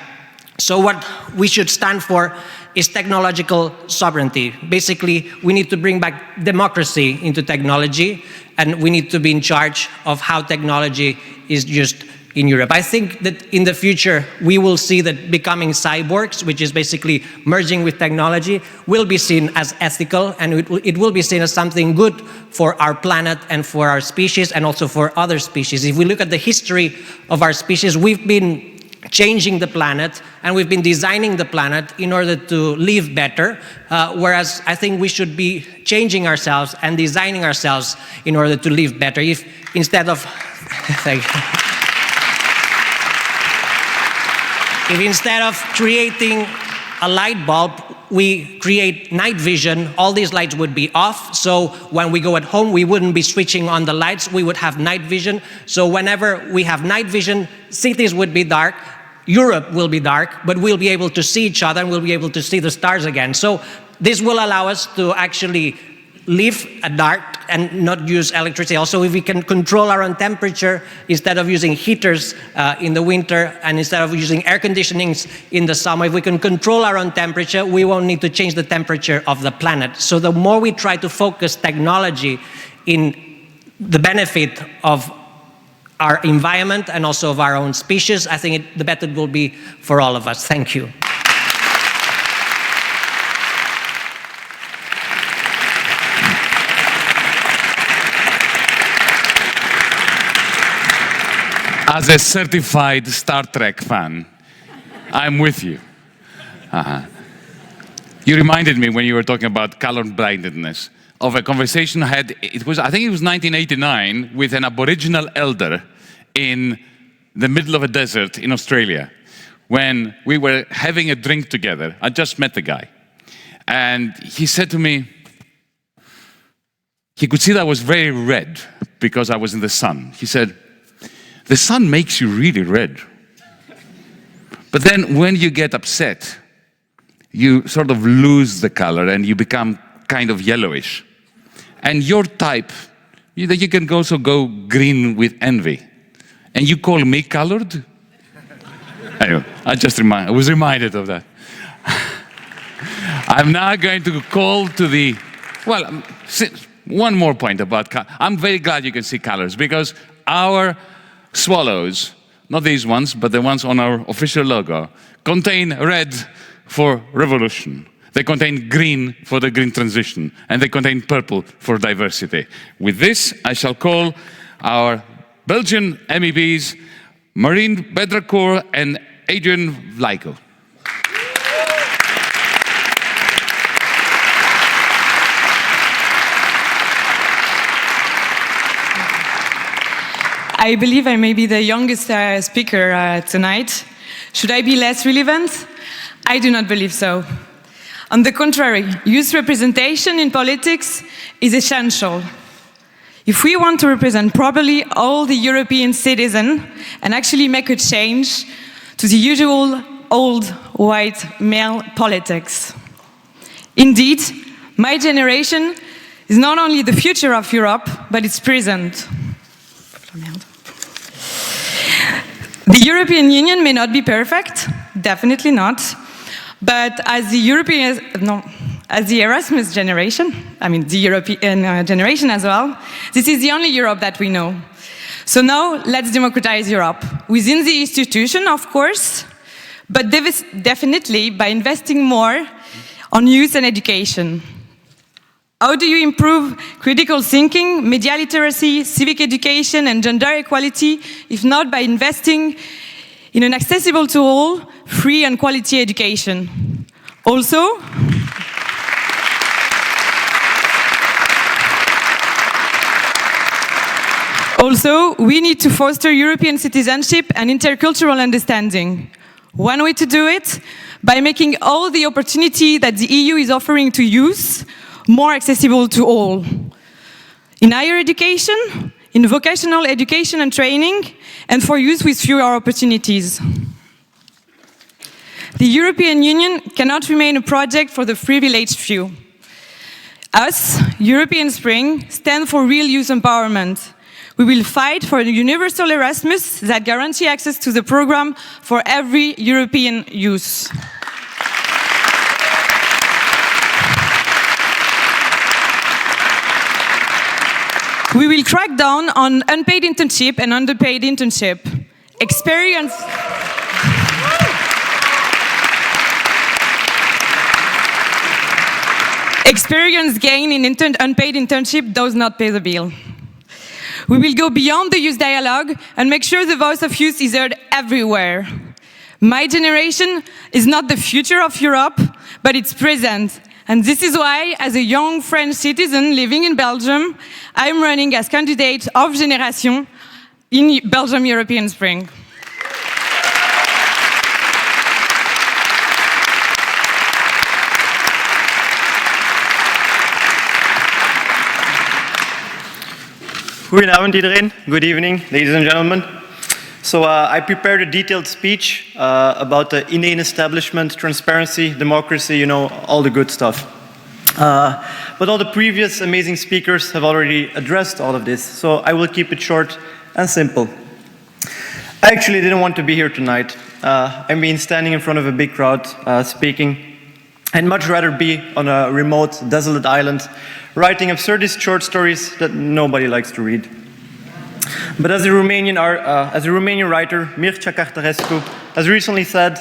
So what we should stand for is technological sovereignty. Basically, we need to bring back democracy into technology, and we need to be in charge of how technology is used in Europe. I think that in the future, we will see that becoming cyborgs, which is basically merging with technology, will be seen as ethical, and it will be seen as something good for our planet and for our species and also for other species. If we look at the history of our species, we've been changing the planet and we've been designing the planet in order to live better, whereas I think we should be changing ourselves and designing ourselves in order to live better. If instead of if instead of creating a light bulb, we create night vision, all these lights would be off. So when we go at home, we wouldn't be switching on the lights, we would have night vision. So whenever we have night vision, cities would be dark, Europe will be dark, but we'll be able to see each other and we'll be able to see the stars again. So this will allow us to actually live at dark and not use electricity. Also, if we can control our own temperature instead of using heaters in the winter and instead of using air conditionings in the summer, if we can control our own temperature, we won't need to change the temperature of the planet. So the more we try to focus technology in the benefit of our environment and also of our own species, I think the better it will be for all of us. Thank you. As a certified Star Trek fan, I'm with you. You reminded me when you were talking about color blindness of a conversation I had, I think it was 1989, with an Aboriginal elder in the middle of a desert in Australia, when we were having a drink together. I just met the guy. And he said to me, he could see that I was very red because I was in the sun. He said, "The sun makes you really red. But then when you get upset, you sort of lose the color and you become kind of yellowish. And your type, you can also go green with envy. And you call me colored?" Anyway, I was reminded of that. I'm now going to call to the, well, one more point about color. I'm very glad you can see colors because our swallows, not these ones, but the ones on our official logo, contain red for revolution. They contain green for the green transition, and they contain purple for diversity. With this, I shall call our Belgian MEPs, Marine Bedracourt and Adrian Vlaiko. I believe I may be the youngest speaker tonight. Should I be less relevant? I do not believe so. On the contrary, youth representation in politics is essential. If we want to represent properly all the European citizens and actually make a change to the usual old white male politics. Indeed, my generation is not only the future of Europe, but its present. The European Union may not be perfect, definitely not, but as the Erasmus generation, I mean the European generation as well, this is the only Europe that we know. So now let's democratize Europe, within the institution of course, but definitely by investing more on youth and education. How do you improve critical thinking, media literacy, civic education, and gender equality, if not by investing in an accessible to all, free and quality education? Also, Also, we need to foster European citizenship and intercultural understanding. One way to do it, by making all the opportunity that the EU is offering to youth more accessible to all. In higher education, in vocational education and training, and for youth with fewer opportunities. The European Union cannot remain a project for the privileged few. Us, European Spring, stand for real youth empowerment. We will fight for a universal Erasmus that guarantees access to the program for every European youth. We will crack down on unpaid internship and underpaid internship. Experience gain in unpaid internship does not pay the bill. We will go beyond the youth dialogue and make sure the voice of youth is heard everywhere. My generation is not the future of Europe, but its present. And this is why, as a young French citizen living in Belgium, I'm running as candidate of Génération in Belgium European Spring. Goedenavond iedereen. Good evening, ladies and gentlemen. So I prepared a detailed speech about the inane establishment, transparency, democracy, you know, all the good stuff. But all the previous amazing speakers have already addressed all of this, so I will keep it short and simple. I actually didn't want to be here tonight. I've been standing in front of a big crowd speaking. I'd much rather be on a remote, desolate island writing absurdist short stories that nobody likes to read. But as a Romanian writer, Mircea Cartarescu, has recently said,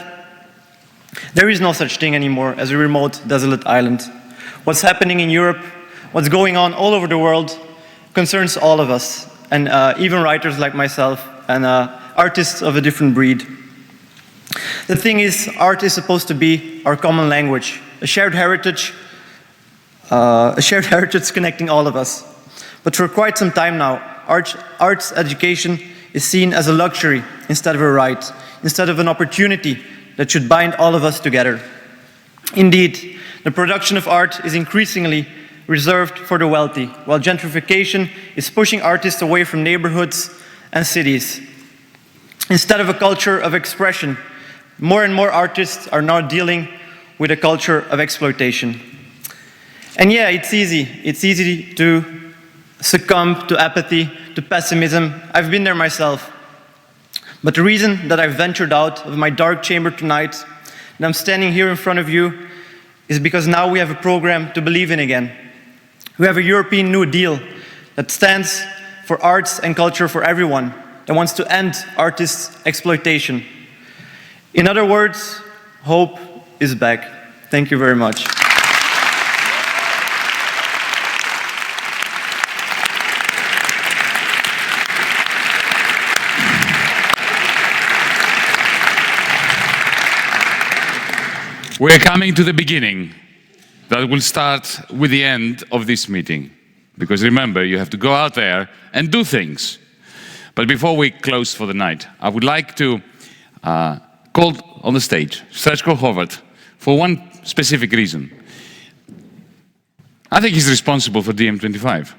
there is no such thing anymore as a remote, desolate island. What's happening in Europe, what's going on all over the world, concerns all of us, and even writers like myself, and artists of a different breed. The thing is, art is supposed to be our common language, a shared heritage connecting all of us. But for quite some time now, arts education is seen as a luxury instead of a right, instead of an opportunity that should bind all of us together. Indeed, the production of art is increasingly reserved for the wealthy, while gentrification is pushing artists away from neighborhoods and cities. Instead of a culture of expression, more and more artists are now dealing with a culture of exploitation. And yeah, it's easy to succumb to apathy, to pessimism. I've been there myself. But the reason that I've ventured out of my dark chamber tonight, and I'm standing here in front of you, is because now we have a program to believe in again. We have a European New Deal that stands for arts and culture for everyone, that wants to end artists' exploitation. In other words, hope is back. Thank you very much. We're coming to the beginning that will start with the end of this meeting. Because remember, you have to go out there and do things. But before we close for the night, I would like to call on the stage Srečko Horvat for one specific reason. I think he's responsible for DiEM25.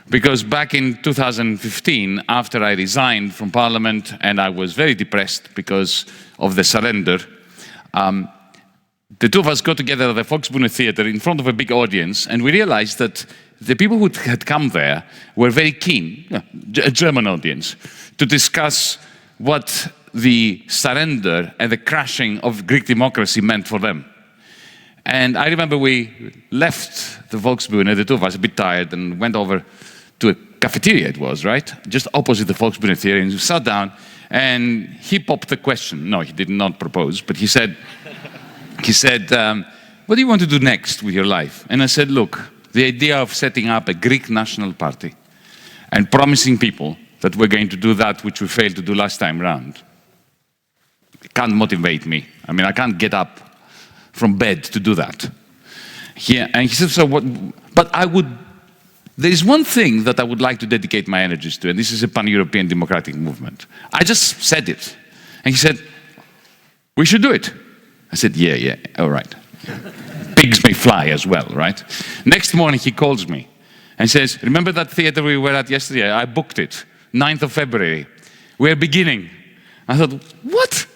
Because back in 2015, after I resigned from Parliament and I was very depressed because of the surrender, the two of us got together at the Volksbühne Theater in front of a big audience, and we realized that the people who had come there were very keen, a German audience, to discuss what the surrender and the crashing of Greek democracy meant for them. And I remember we left the Volksbühne, the two of us, a bit tired, and went over to a cafeteria, it was, right? Just opposite the Volksbühne Theater, and we sat down, and he popped the question. No, he did not propose, but he said, what do you want to do next with your life? And I said, look, the idea of setting up a Greek national party and promising people that we're going to do that which we failed to do last time round can't motivate me. I mean, I can't get up from bed to do that. And he said, so what? But I would there is one thing that I would like to dedicate my energies to, and this is a pan-European democratic movement. I just said it. And he said, we should do it. I said, yeah, all right. Pigs may fly as well, right? Next morning he calls me and says, remember that theater we were at yesterday? I booked it, 9th of February. We're beginning. I thought, what?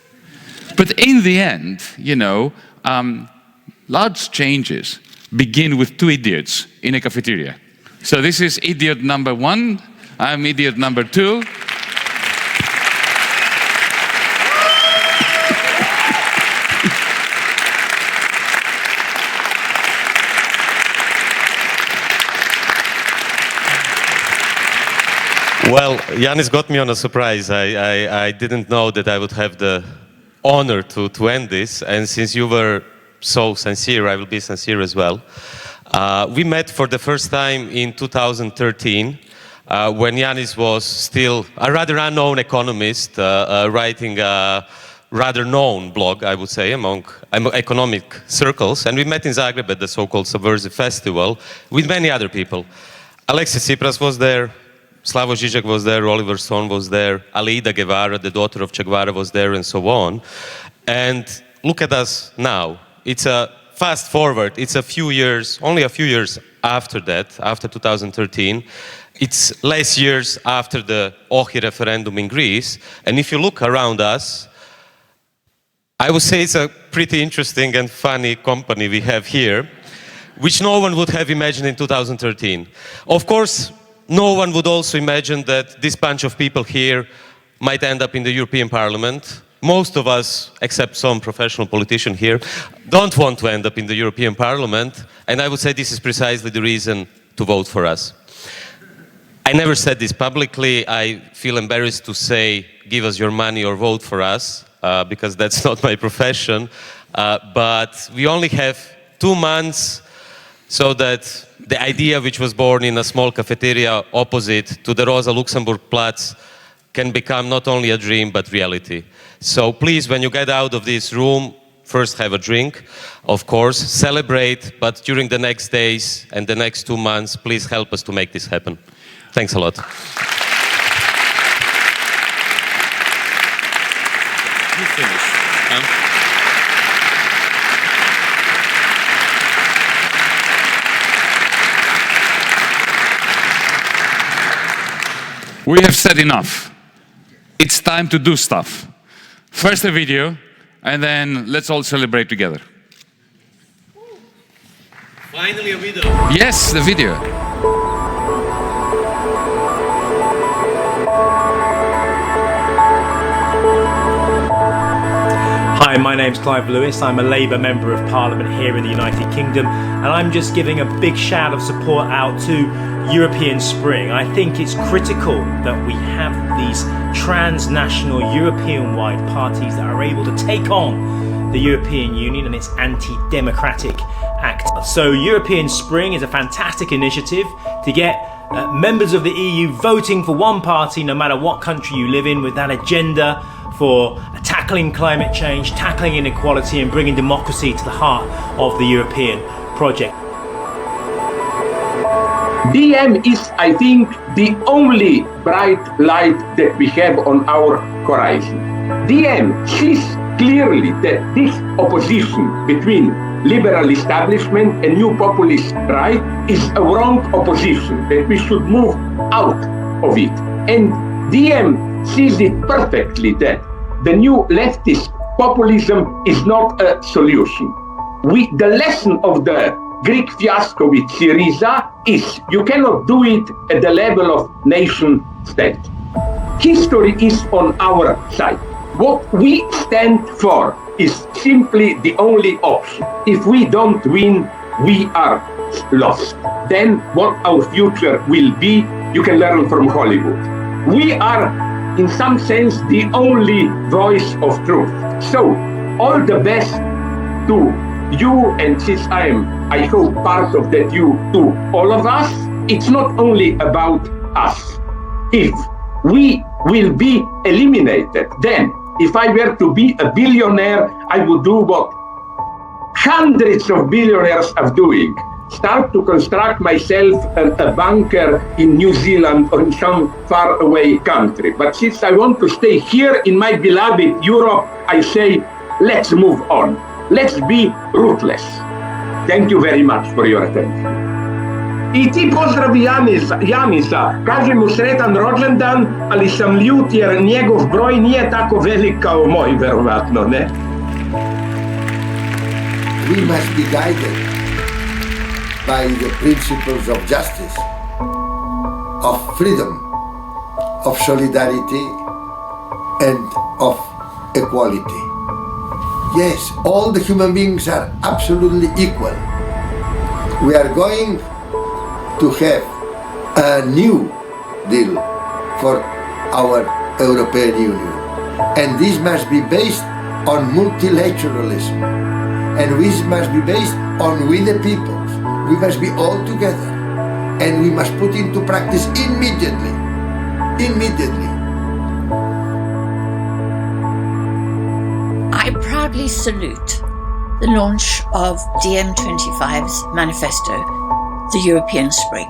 But in the end, you know, large changes begin with two idiots in a cafeteria. So this is idiot number 1, I'm idiot number 2. Well, Yanis got me on a surprise. I didn't know that I would have the honor to end this, and since you were so sincere, I will be sincere as well. We met for the first time in 2013, when Yanis was still a rather unknown economist, writing a rather known blog, I would say, among economic circles, and we met in Zagreb at the so-called Subversive Festival with many other people. Alexis Tsipras was there, Slavoj Žižek was there, Oliver Stone was there, Aleida Guevara, the daughter of Che Guevara, was there, and so on. And look at us now. It's a fast forward. It's only a few years after that, after 2013. It's less years after the Ohi referendum in Greece. And if you look around us, I would say it's a pretty interesting and funny company we have here, which no one would have imagined in 2013. Of course, no one would also imagine that this bunch of people here might end up in the European Parliament. Most of us, except some professional politician here, don't want to end up in the European Parliament, and I would say this is precisely the reason to vote for us. I never said this publicly. I feel embarrassed to say, give us your money or vote for us, because that's not my profession. But we only have 2 months so that the idea which was born in a small cafeteria opposite to the Rosa Luxemburg Platz can become not only a dream, but reality. So please, when you get out of this room, first have a drink, of course, celebrate, but during the next days and the next 2 months, please help us to make this happen. Thanks a lot. You finish, huh? We have said enough. It's time to do stuff. First a video, and then let's all celebrate together. Finally a video. Yes, the video. Hi, my name's Clive Lewis. I'm a Labour Member of Parliament here in the United Kingdom, and I'm just giving a big shout of support out to European Spring. I think it's critical that we have these transnational European-wide parties that are able to take on the European Union and its anti-democratic act. So European Spring is a fantastic initiative to get members of the EU voting for one party no matter what country you live in, with that agenda for tackling climate change, tackling inequality, and bringing democracy to the heart of the European project. DiEM is, I think, the only bright light that we have on our horizon. DiEM sees clearly that this opposition between liberal establishment and new populist right is a wrong opposition, that we should move out of it. And DiEM sees it perfectly that the new leftist populism is not a solution. The lesson of the Greek fiasco with Syriza is you cannot do it at the level of nation state. History is on our side. What we stand for is simply the only option. If we don't win, we are lost. Then what our future will be, you can learn from Hollywood. We are, in some sense, the only voice of truth. So, all the best to you, and since I hope part of that you, to all of us. It's not only about us. If we will be eliminated, then if I were to be a billionaire, I would do what hundreds of billionaires are doing. start to construct myself a bunker in New Zealand or in some faraway country. But since I want to stay here in my beloved Europe, I say, let's move on. Let's be ruthless. Thank you very much for your attention. I ti pozdrav Janisa, kaže mu sretan rođendan, ali sam ljut jer njegov broj nije tako velik kao moj, verovatno, ne? We must be guided by the principles of justice, of freedom, of solidarity, and of equality. Yes, all the human beings are absolutely equal. We are going to have a new deal for our European Union. And this must be based on multilateralism. And this must be based on we the peoples. We must be all together. And we must put into practice immediately. Immediately. I proudly salute the launch of DiEM25's manifesto, the European Spring.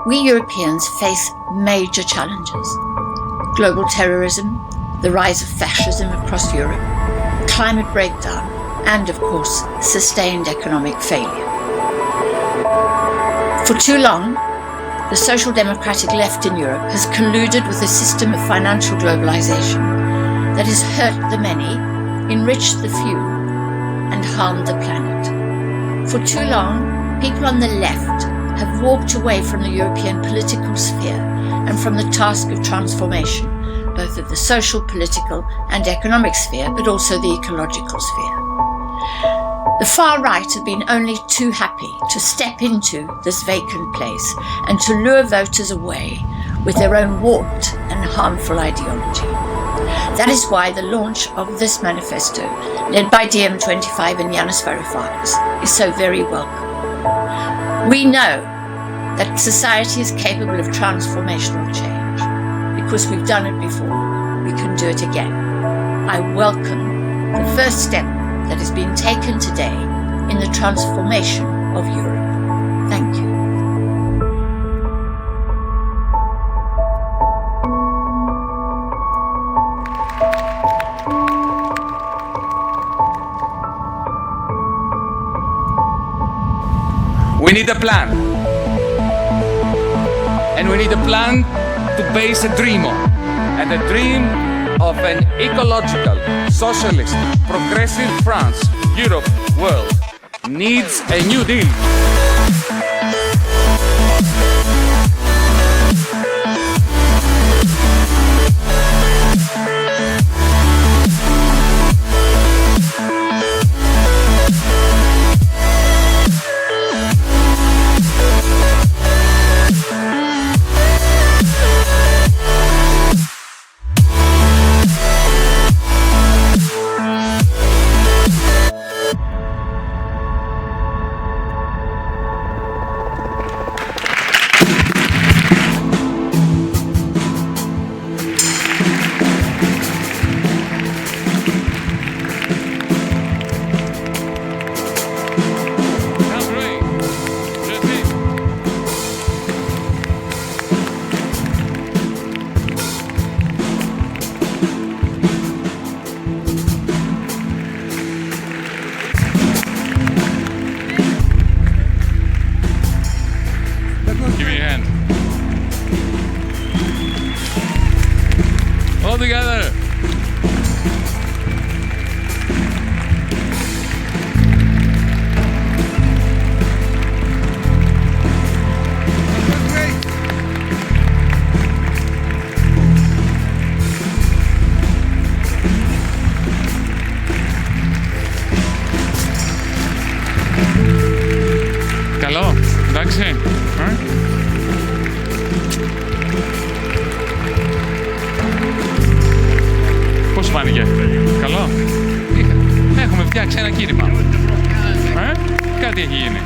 We Europeans face major challenges: global terrorism, the rise of fascism across Europe, climate breakdown, and of course, sustained economic failure. For too long, the social democratic left in Europe has colluded with a system of financial globalization that has hurt the many, enriched the few, and harmed the planet. For too long, people on the left have walked away from the European political sphere and from the task of transformation, both of the social, political, and economic sphere, but also the ecological sphere. The far right have been only too happy to step into this vacant place and to lure voters away with their own warped and harmful ideology. That is why the launch of this manifesto, led by DiEM25 and Yanis Varoufakis, is so very welcome. We know that society is capable of transformational change. Because we've done it before, we can do it again. I welcome the first step that is being taken today in the transformation of Europe. Thank you. We need a plan. And we need a plan to base a dream on. And the dream of an ecological, socialist, progressive France, Europe, world needs a new deal. Together. Καλό, εντάξει. Πώς φάνηκε, καλό. Έχουμε φτιάξει ένα κίνημα. Κάτι έχει γίνει.